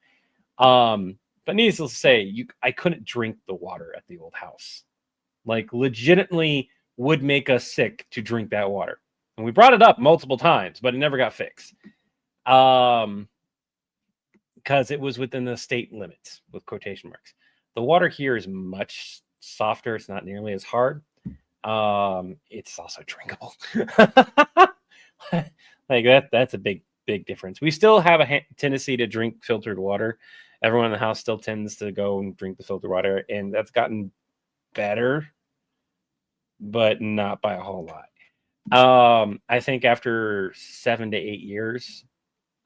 But needless to say, I couldn't drink the water at the old house. Like, legitimately would make us sick to drink that water. And we brought it up multiple times, but it never got fixed. Because it was within the state limits, with quotation marks. The water here is much softer. It's not nearly as hard. It's also drinkable. Like that's a big difference. We still have a tendency to drink filtered water. Everyone in the house still tends to go and drink the filtered water, and that's gotten better, but not by a whole lot. I think after 7 to 8 years,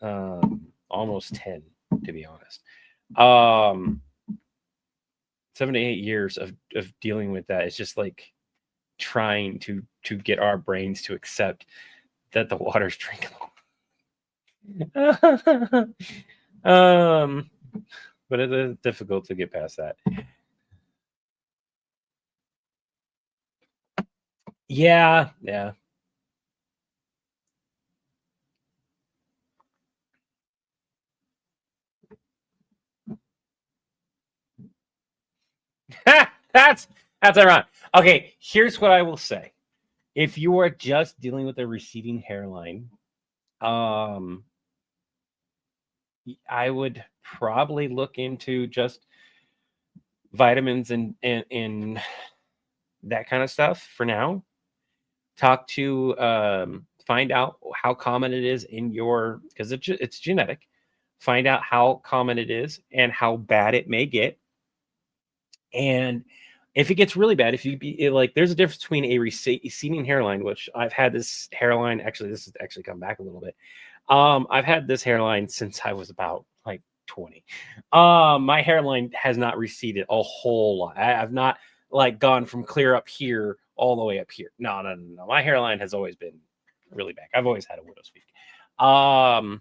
almost 10, to be honest. 7 to 8 years of dealing with that. It's just like trying to get our brains to accept that the water's drinkable. But it is difficult to get past that. Yeah, yeah. that's that's ironic. Okay, here's what I will say. If you are just dealing with a receding hairline, um, I would probably look into just vitamins and that kind of stuff for now. Talk to find out how common it is in your because it's genetic. Find out how common it is and how bad it may get. And if it gets really bad, if you be like, there's a difference between a receding hairline, which I've had this hairline. Actually, this has actually come back a little bit. I've had this hairline since I was about like 20. My hairline has not receded a whole lot. I've not like gone from clear up here all the way up here. No, no, no, no. My hairline has always been really back. I've always had a widow's peak. Um,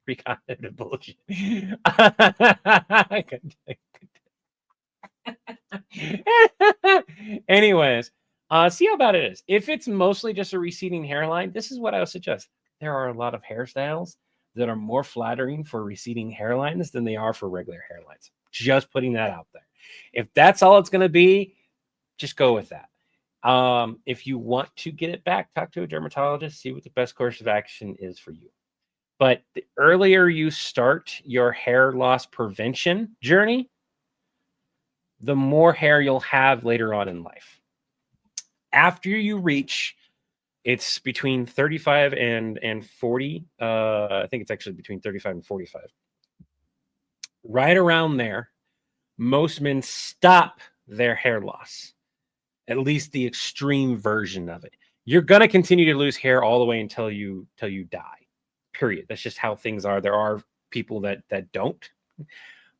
Precognitive bullshit. Anyways, see how bad it is. If it's mostly just a receding hairline, this is what I would suggest. There are a lot of hairstyles that are more flattering for receding hairlines than they are for regular hairlines. Just putting that out there. If that's all it's going to be, just go with that. If you want to get it back, talk to a dermatologist, see what the best course of action is for you. But the earlier you start your hair loss prevention journey, the more hair you'll have later on in life. After you reach, it's between 35 and 40. I think it's actually between 35 and 45. Right around there, most men stop their hair loss, at least the extreme version of it. You're gonna continue to lose hair all the way until you die. Period. That's just how things are. There are people that don't,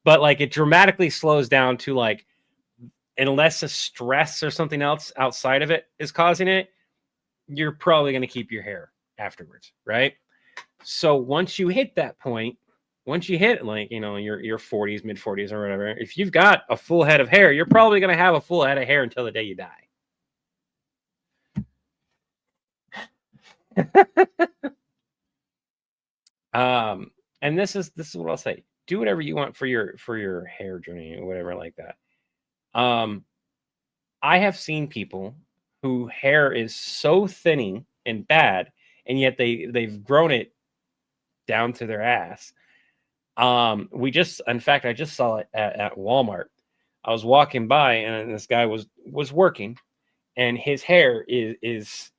but like it dramatically slows down to like unless a stress or something else outside of it is causing it, you're probably going to keep your hair afterwards, right? So once you hit that point, once you hit like your 40s, mid 40s or whatever, if you've got a full head of hair, you're probably going to have a full head of hair until the day you die. And this is what I'll say. Do whatever you want for your hair journey or whatever like that. I have seen people who hair is so thinning and bad, and yet they've grown it down to their ass. In fact, I just saw it at Walmart. I was walking by, and this guy was working, and his hair is.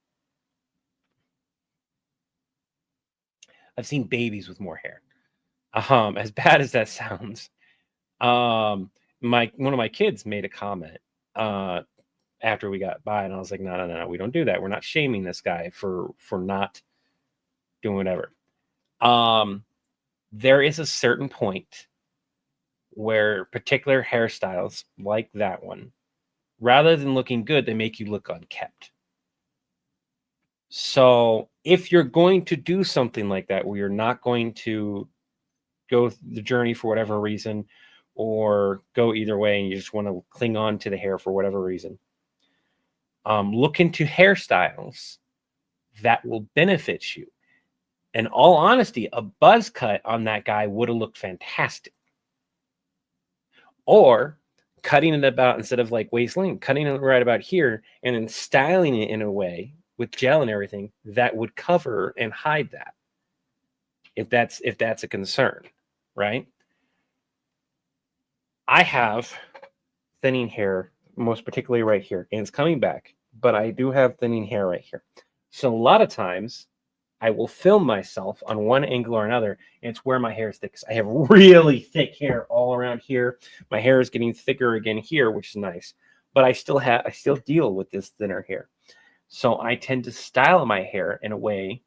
I've seen babies with more hair. As bad as that sounds, my one of my kids made a comment after we got by, and I was like, no, no, no, no, we don't do that. We're not shaming this guy for not doing whatever. There is a certain point where particular hairstyles like that one, rather than looking good, they make you look unkept. So if you're going to do something like that, where you're not going to go the journey for whatever reason, or go either way, and you just want to cling on to the hair for whatever reason, look into hairstyles that will benefit you. In all honesty, a buzz cut on that guy would have looked fantastic. Or cutting it about, instead of like waist length, cutting it right about here and then styling it in a way with gel and everything that would cover and hide that. If that's a concern, right? I have thinning hair, most particularly right here, and it's coming back, but I do have thinning hair right here. So a lot of times I will film myself on one angle or another, and it's where my hair is thickest. I have really thick hair all around here. My hair is getting thicker again here, which is nice. But I still deal with this thinner hair. So I tend to style my hair in a way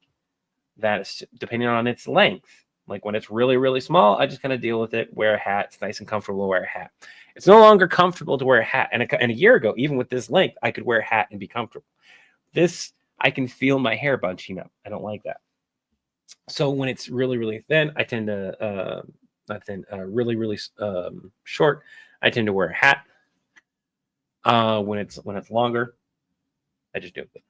that is depending on its length. Like when it's really, really small, I just kind of deal with it, wear a hat. It's nice and comfortable to wear a hat. It's no longer comfortable to wear a hat. And a year ago, even with this length, I could wear a hat and be comfortable. This, I can feel my hair bunching up. I don't like that. So when it's really, really thin, I tend to, not thin, really, really short, I tend to wear a hat. When it's longer, I just do it.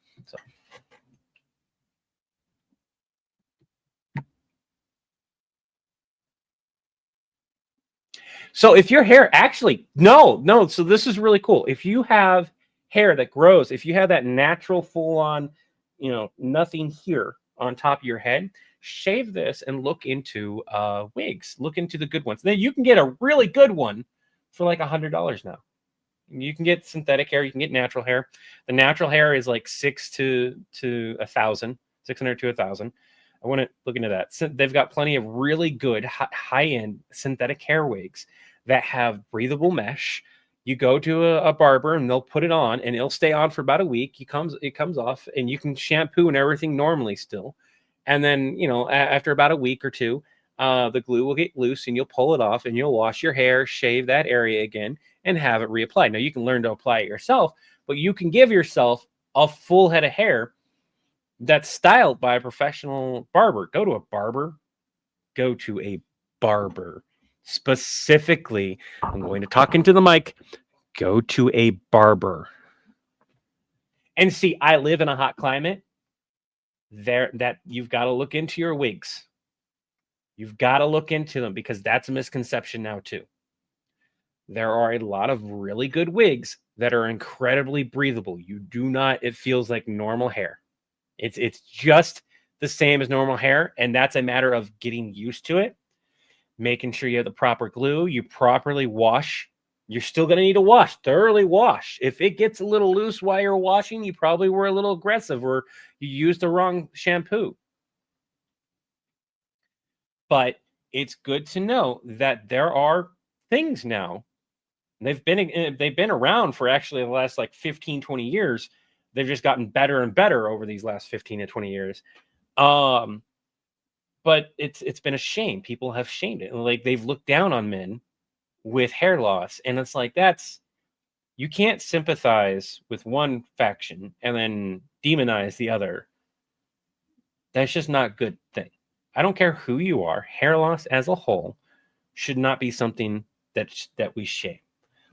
So if your hair actually, no. So this is really cool. If you have hair that grows, if you have that natural full on, nothing here on top of your head, shave this and look into wigs. Look into the good ones. Then you can get a really good one for like $100 now. You can get synthetic hair. You can get natural hair. The natural hair is like 600 to 1,000. I want to look into that. So they've got plenty of really good high end synthetic hair wigs that have breathable mesh. You go to a barber and they'll put it on, and it'll stay on for about a week. It comes off, and you can shampoo and everything normally still. And then after about a week or two, the glue will get loose, and you'll pull it off, and you'll wash your hair, shave that area again, and have it reapplied. Now you can learn to apply it yourself, but you can give yourself a full head of hair that's styled by a professional barber. Go to a barber. Go to a barber. Specifically, I'm going to talk into the mic. Go to a barber. And see, I live in a hot climate. That you've got to look into your wigs. You've got to look into them, because that's a misconception now too. There are a lot of really good wigs that are incredibly breathable. It feels like normal hair. It's just the same as normal hair, and that's a matter of getting used to it, making sure you have the proper glue, you properly wash. You're still going to need to wash, thoroughly wash. If it gets a little loose while you're washing, you probably were a little aggressive or you used the wrong shampoo. But it's good to know that there are things now. They've been around for actually the last like 15, 20 years. They've just gotten better and better over these last 15 to 20 years. But it's been a shame. People have shamed it. Like, they've looked down on men with hair loss. And it's like, you can't sympathize with one faction and then demonize the other. That's just not a good thing. I don't care who you are. Hair loss as a whole should not be something that we shame.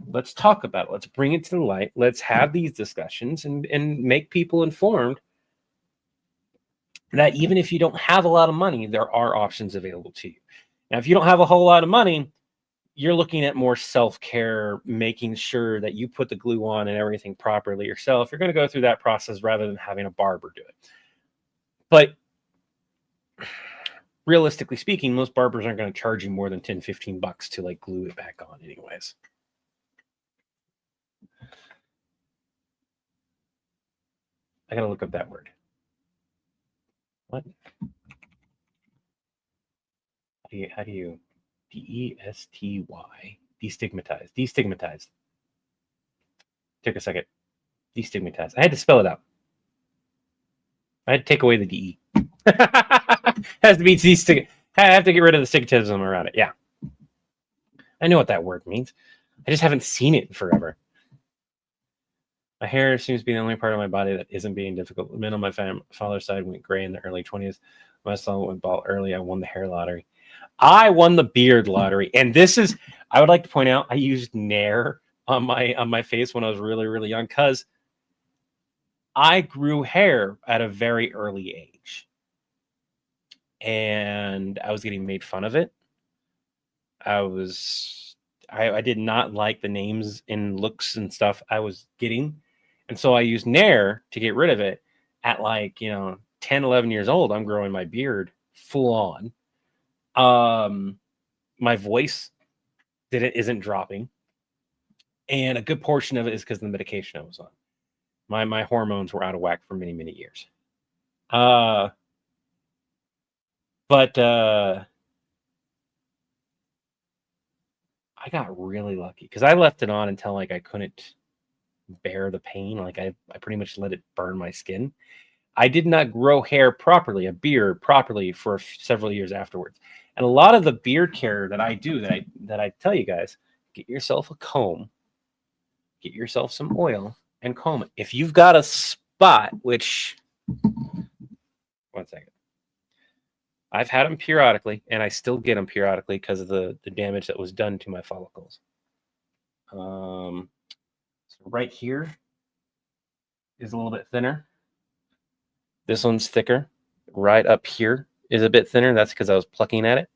Let's talk about it. Let's bring it to the light. Let's have these discussions and make people informed that even if you don't have a lot of money, there are options available to you. Now, if you don't have a whole lot of money, you're looking at more self-care, making sure that you put the glue on and everything properly yourself. You're going to go through that process rather than having a barber do it. But realistically speaking, most barbers aren't going to charge you more than $10-15 to like glue it back on anyways. I gotta look up that word. What? How do you DESTY? Destigmatized. Destigmatized. Took a second. Destigmatized. I had to spell it out. I had to take away the DE. Has to be destigmatized. I have to get rid of the stigmatism around it. Yeah. I know what that word means. I just haven't seen it in forever. My hair seems to be the only part of my body that isn't being difficult. The men on my father's side went gray in the early 20s. My son went bald early. I won the hair lottery. I won the beard lottery. And this is, I would like to point out, I used Nair on my face when I was really, really young, because I grew hair at a very early age. And I was getting made fun of it. I did not like the names and looks and stuff I was getting. And so I used Nair to get rid of it. At like, 10, 11 years old, I'm growing my beard full on. My voice isn't dropping. And a good portion of it is because of the medication I was on. My hormones were out of whack for many, many years. But I got really lucky because I left it on until like I couldn't bear the pain. Like I pretty much let it burn my skin. I did not grow hair properly, a beard properly, for several years afterwards. And a lot of the beard care that I do, that I tell you guys, get yourself a comb, get yourself some oil, and comb it. If you've got a spot, which, one second, I've had them periodically, and I still get them periodically because of the damage that was done to my follicles. So right here, is a little bit thinner. This one's thicker. Right up here is a bit thinner. That's because I was plucking at it.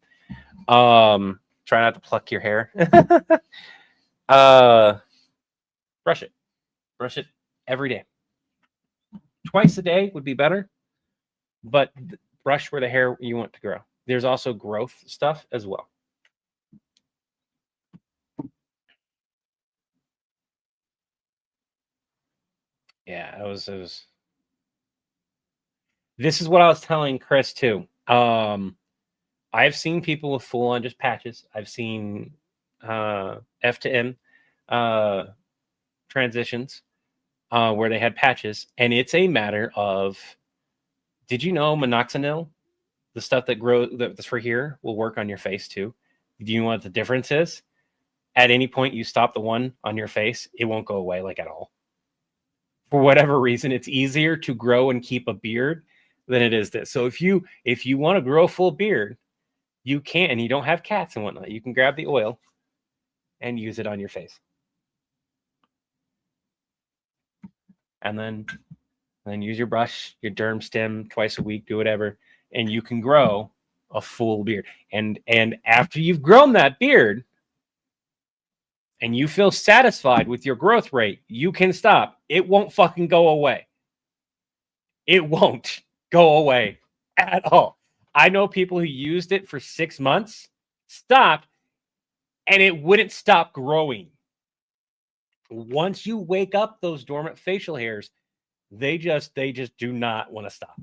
Try not to pluck your hair. Brush it. Brush it every day. Twice a day would be better, but brush where the hair you want to grow. There's also growth stuff as well. Yeah, it was. This is what I was telling Chris too. I've seen people with full on just patches. I've seen F to M transitions where they had patches, and it's a matter of. Did you know minoxidil, the stuff that grows that's for here, will work on your face too? Do you know what the difference is? At any point you stop the one on your face, it won't go away like at all. For whatever reason, it's easier to grow and keep a beard than it is this. So if you want to grow a full beard, you can, and you don't have cats and whatnot, you can grab the oil and use it on your face. And then use your brush, your derm stem twice a week, do whatever, and you can grow a full beard. And after you've grown that beard and you feel satisfied with your growth rate, you can stop. It won't fucking go away. It won't go away at all. I know people who used it for 6 months, stopped, and it wouldn't stop growing. Once you wake up those dormant facial hairs, they just do not want to stop.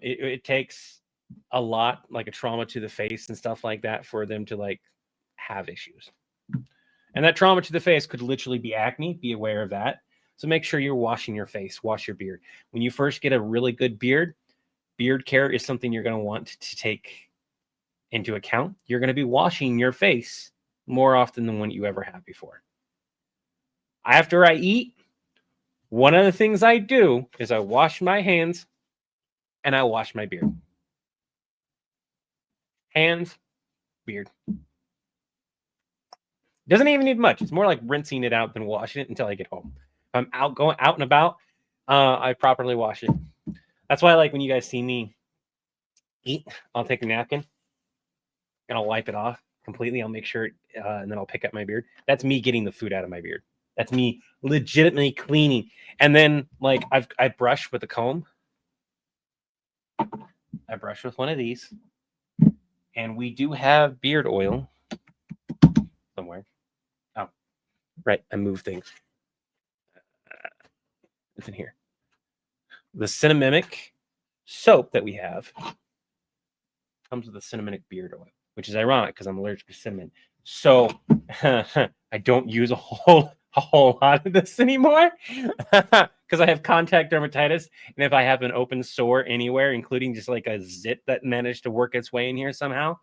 It takes a lot, like a trauma to the face and stuff like that, for them to like have issues. And that trauma to the face could literally be acne. Be aware of that. So make sure you're washing your face, wash your beard. When you first get a really good beard care is something you're going to want to take into account. You're going to be washing your face more often than what you ever have before. After I eat, one of the things I do is I wash my hands and I wash my beard. Hands, beard. Doesn't even need much. It's more like rinsing it out than washing it until I get home. If I'm going out and about, I properly wash it. That's why, like, when you guys see me eat, I'll take a napkin and I'll wipe it off completely. I'll make sure, and then I'll pick up my beard. That's me getting the food out of my beard. That's me legitimately cleaning. And then, like, I brush with a comb. I brush with one of these. And we do have beard oil somewhere. Oh, right. I moved things. It's in here. The cinnamonic soap that we have comes with a cinnamonic beard oil, which is ironic because I'm allergic to cinnamon. So I don't use a whole lot of this anymore because I have contact dermatitis. And if I have an open sore anywhere, including just like a zit that managed to work its way in here somehow,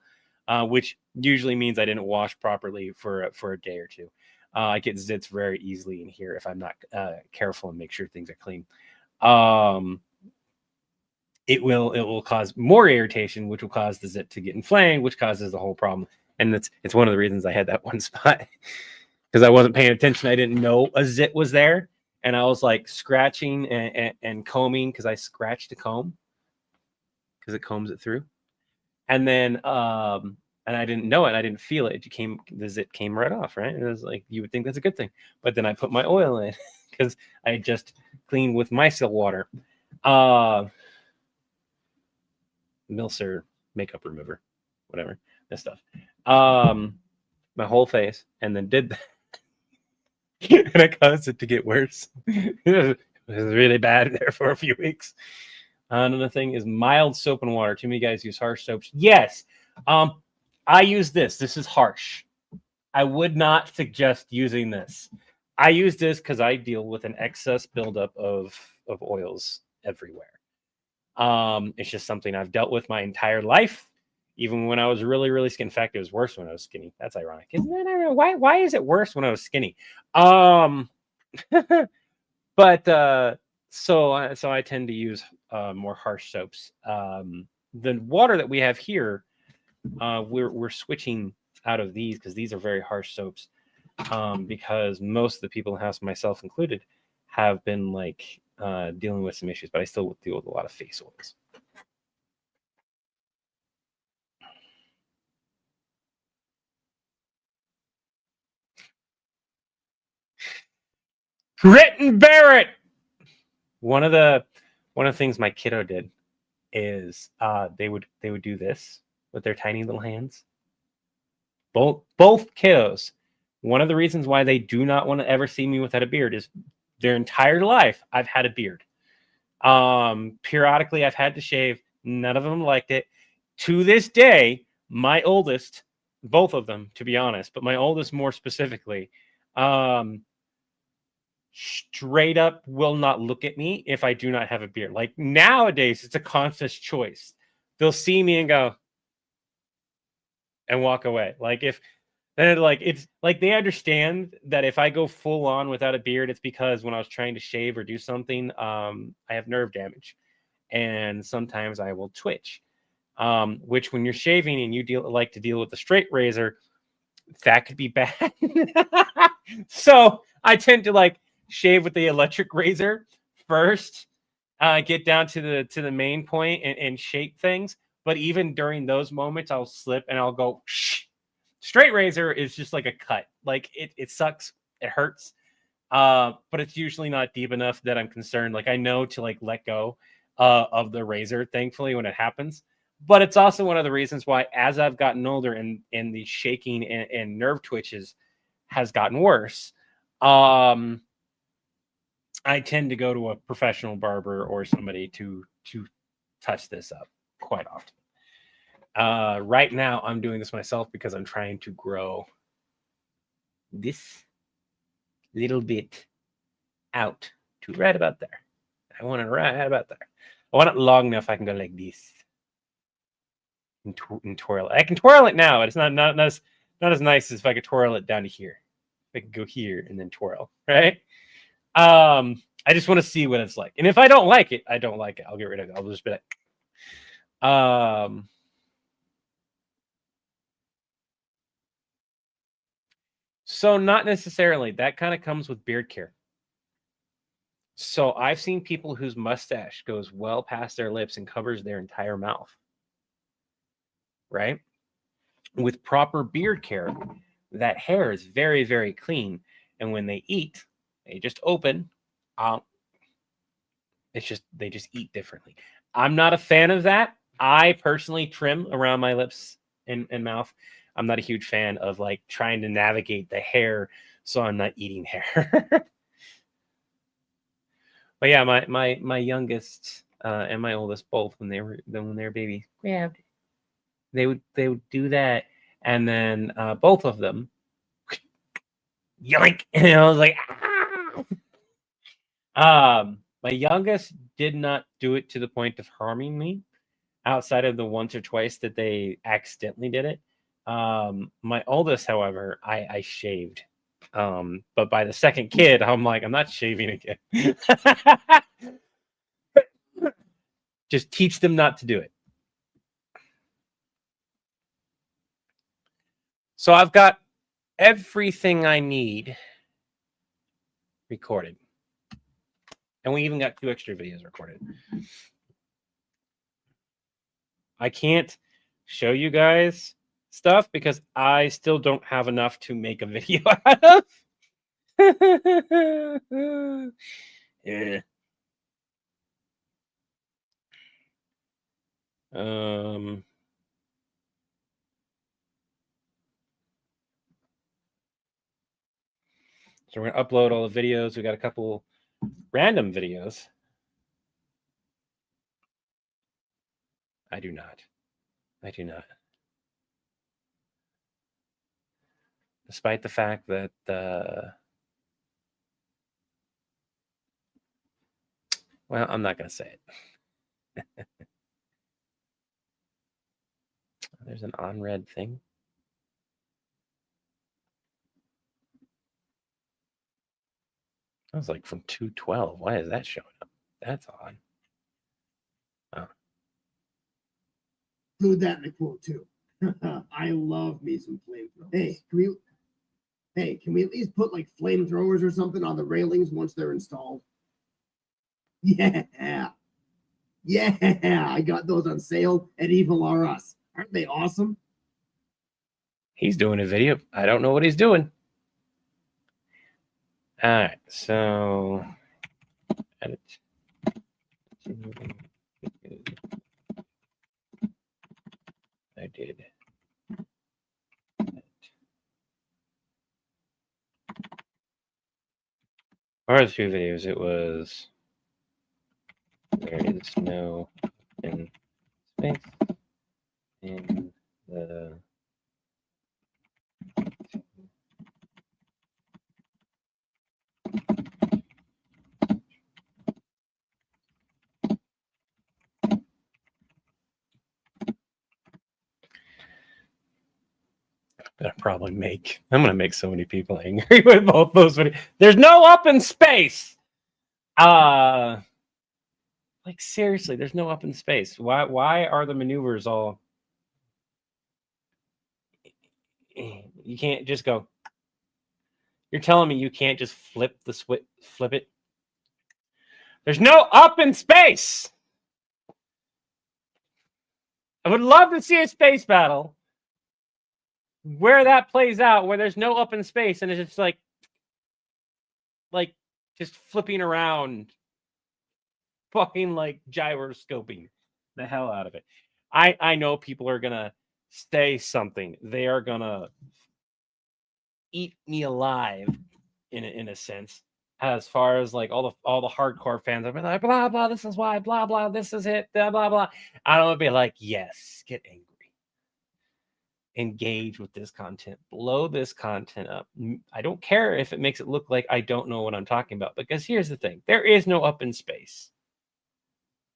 which usually means I didn't wash properly for a day or two. I get zits very easily in here if I'm not careful and make sure things are clean. It will cause more irritation, which will cause the zit to get inflamed, which causes the whole problem. And it's one of the reasons I had that one spot because I wasn't paying attention. I didn't know a zit was there, and I was like scratching and combing because I scratched a comb because it combs it through, and then and I didn't know it, I didn't feel it. The zit came right off, right? And it was like, you would think that's a good thing, but then I put my oil in because I just cleaned with micellar water. Milser makeup remover, whatever, this stuff. My whole face, and then did that. And it caused it to get worse. It was really bad there for a few weeks. Another thing is mild soap and water. Too many guys use harsh soaps. Yes. I use this. This is harsh. I would not suggest using this. I use this because I deal with an excess buildup of oils everywhere. It's just something I've dealt with my entire life, even when I was really, really skinny. In fact, it was worse when I was skinny. That's ironic, isn't it? I don't know why is it worse when I was skinny? But so I tend to use more harsh soaps. The water that we have here, we're switching out of these because these are very harsh soaps. Because most of the people in the house, myself included, have been like dealing with some issues, but I still deal with a lot of face oils. Grit and bear it. One of the things my kiddo did is they would do this with their tiny little hands. Both kiddos. One of the reasons why they do not want to ever see me without a beard is their entire life I've had a beard. Periodically I've had to shave. None of them liked it. To this day, my oldest, both of them, to be honest, but my oldest more specifically, straight up will not look at me if I do not have a beard. Like nowadays, it's a conscious choice. They'll see me and go and walk away. Like if then like it's like they understand that if I go full on without a beard, it's because when I was trying to shave or do something, I have nerve damage, and sometimes I will twitch. Which when you're shaving and you like to deal with the straight razor, that could be bad. So I tend to like shave with the electric razor first, get down to the main point and shape things. But even during those moments, I'll slip and I'll go. Shh. Straight razor is just like a cut. Like it sucks. It hurts. But it's usually not deep enough that I'm concerned. Like I know to like let go of the razor, thankfully, when it happens. But it's also one of the reasons why, as I've gotten older and the shaking and nerve twitches has gotten worse, I tend to go to a professional barber or somebody to touch this up quite often. Right now, I'm doing this myself because I'm trying to grow this little bit out to right about there. I want it right about there. I want it long enough I can go like this and twirl it. I can twirl it now. It's not as nice as if I could twirl it down to here. I could go here and then twirl, right? I just want to see what it's like. And if I don't like it, I don't like it. I'll get rid of it. I'll just be like, so not necessarily. That kind of comes with beard care. So I've seen people whose mustache goes well past their lips and covers their entire mouth. Right? With proper beard care, that hair is very, very clean. And when they eat, they just open. They just eat differently. I'm not a fan of that. I personally trim around my lips and mouth. I'm not a huge fan of like trying to navigate the hair so I'm not eating hair. But yeah, my youngest and my oldest both when they were babies, yeah, they would do that, and then both of them, yoink, and I was like, ah! My youngest did not do it to the point of harming me, outside of the once or twice that they accidentally did it. My oldest, however, I shaved. But by the second kid, I'm like, I'm not shaving again. Just teach them not to do it. So I've got everything I need recorded. And we even got 2 extra videos recorded. I can't show you guys stuff because I still don't have enough to make a video out of. Yeah. So we're gonna upload all the videos. We got a couple random videos. I do not. Despite the fact that well, I'm not gonna say it. There's an on-red thing. That was like from 212. Why is that showing up? That's odd. Oh. Include that in the quote too. I love me some flamethrower. Hey, can we? Hey, can we at least put like flamethrowers or something on the railings once they're installed? Yeah. Yeah, I got those on sale at Evil R Us. Aren't they awesome? He's doing a video. I don't know what he's doing. All right, so edit. I did. Or the two videos, it was there is no in space in the I'm gonna make so many people angry with both those videos. There's no up in space. Like seriously, there's no up in space. Why are the maneuvers all you can't just go? You're telling me you can't just flip it? There's no up in space. I would love to see a space battle where that plays out, where there's no up in space and it's just like just flipping around, fucking like gyroscoping the hell out of it. I know people are gonna say something. They are gonna eat me alive in a sense. As far as like all the hardcore fans, I've been like blah blah. This is why blah blah. This is it. Blah blah blah. I don't want to be like yes, get angry. Engage with this content, blow this content up. I don't care if it makes it look like I don't know what I'm talking about, because here's the thing, there is no up in space.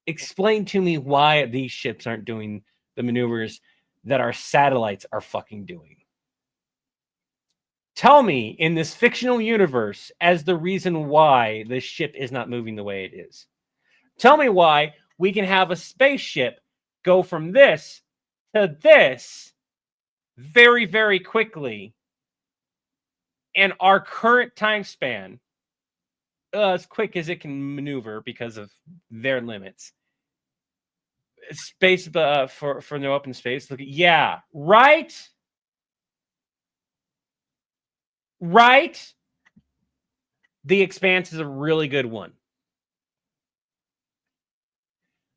Explain to me why these ships aren't doing the maneuvers that our satellites are fucking doing. Tell me in this fictional universe as the reason why this ship is not moving the way it is. Tell me why we can have a spaceship go from this to this very, very quickly, and our current time span, as quick as it can maneuver because of their limits. Space for no open space. Look, yeah, right. The Expanse is a really good one.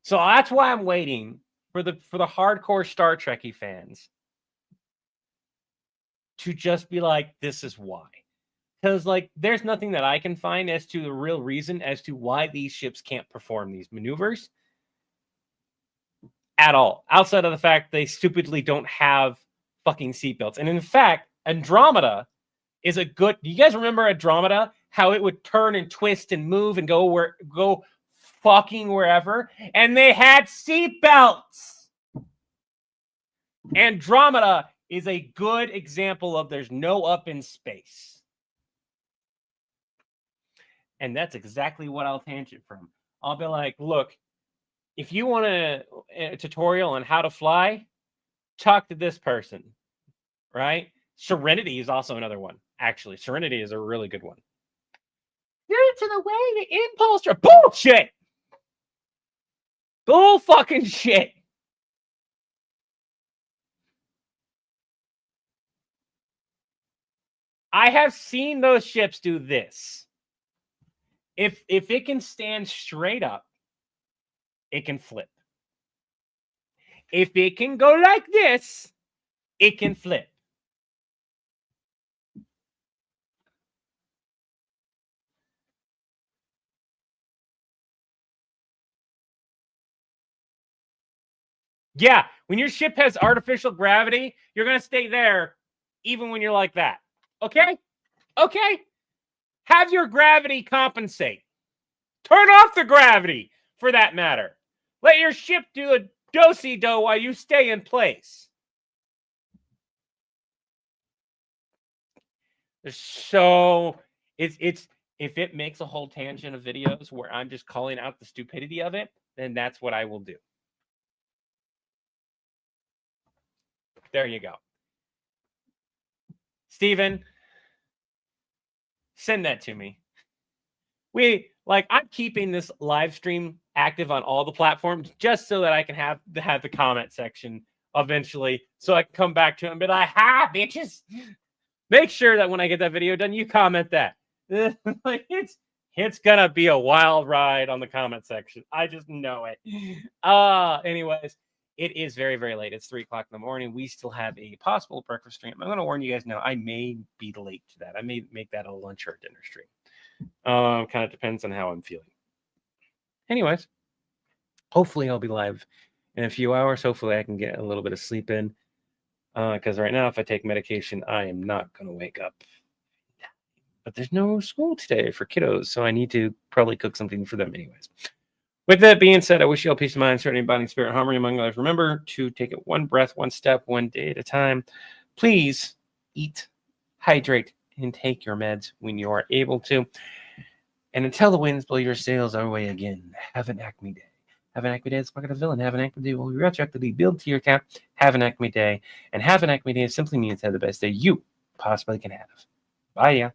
So that's why I'm waiting for the hardcore Star Trekky fans to just be like, this is why. Because like there's nothing that I can find as to the real reason as to why these ships can't perform these maneuvers at all, outside of the fact they stupidly don't have fucking seatbelts. And in fact, Andromeda is a good. Do you guys remember Andromeda? How it would turn and twist and move and go fucking wherever, and they had seatbelts. Andromeda is a good example of there's no up in space. And that's exactly what I'll tangent from. I'll be like, look, if you want a tutorial on how to fly, talk to this person, right? Serenity is also another one. Actually, Serenity is a really good one. Due to the way the impulse are bullshit. Bull fucking shit. I have seen those ships do this. If it can stand straight up, it can flip. If it can go like this, it can flip. Yeah, when your ship has artificial gravity, you're going to stay there even when you're like that. Okay? Okay? Have your gravity compensate. Turn off the gravity, for that matter. Let your ship do a do-si-do while you stay in place. So it's if it makes a whole tangent of videos where I'm just calling out the stupidity of it, then that's what I will do. There you go. Steven, Send that to me. I'm keeping this live stream active on all the platforms just so that I can have the comment section eventually, so I can come back to it and be like, "Ha, bitches!" Make sure that when I get that video done, you comment that. Like it's gonna be a wild ride on the comment section. I just know it. Anyways, it is very, very late. It's 3:00 in the morning. We still have a possible breakfast stream. I'm gonna warn you guys now, I may be late to that. I may make that a lunch or a dinner stream. Kind of depends on how I'm feeling. Anyways, hopefully I'll be live in a few hours. Hopefully I can get a little bit of sleep in. Because right now, if I take medication, I am not going to wake up. But there's no school today for kiddos, so I need to probably cook something for them anyways. With that being said, I wish you all peace of mind, certainty, body, spirit, harmony among lives. Remember to take it one breath, one step, one day at a time. Please eat, hydrate, and take your meds when you are able to. And until the winds blow your sails our way again, have an Acme day. Have an Acme day. It's not a villain. Have an Acme day. Will retroactively build to your account. Have an Acme day. And have an Acme day simply means have the best day you possibly can have. Bye, yeah.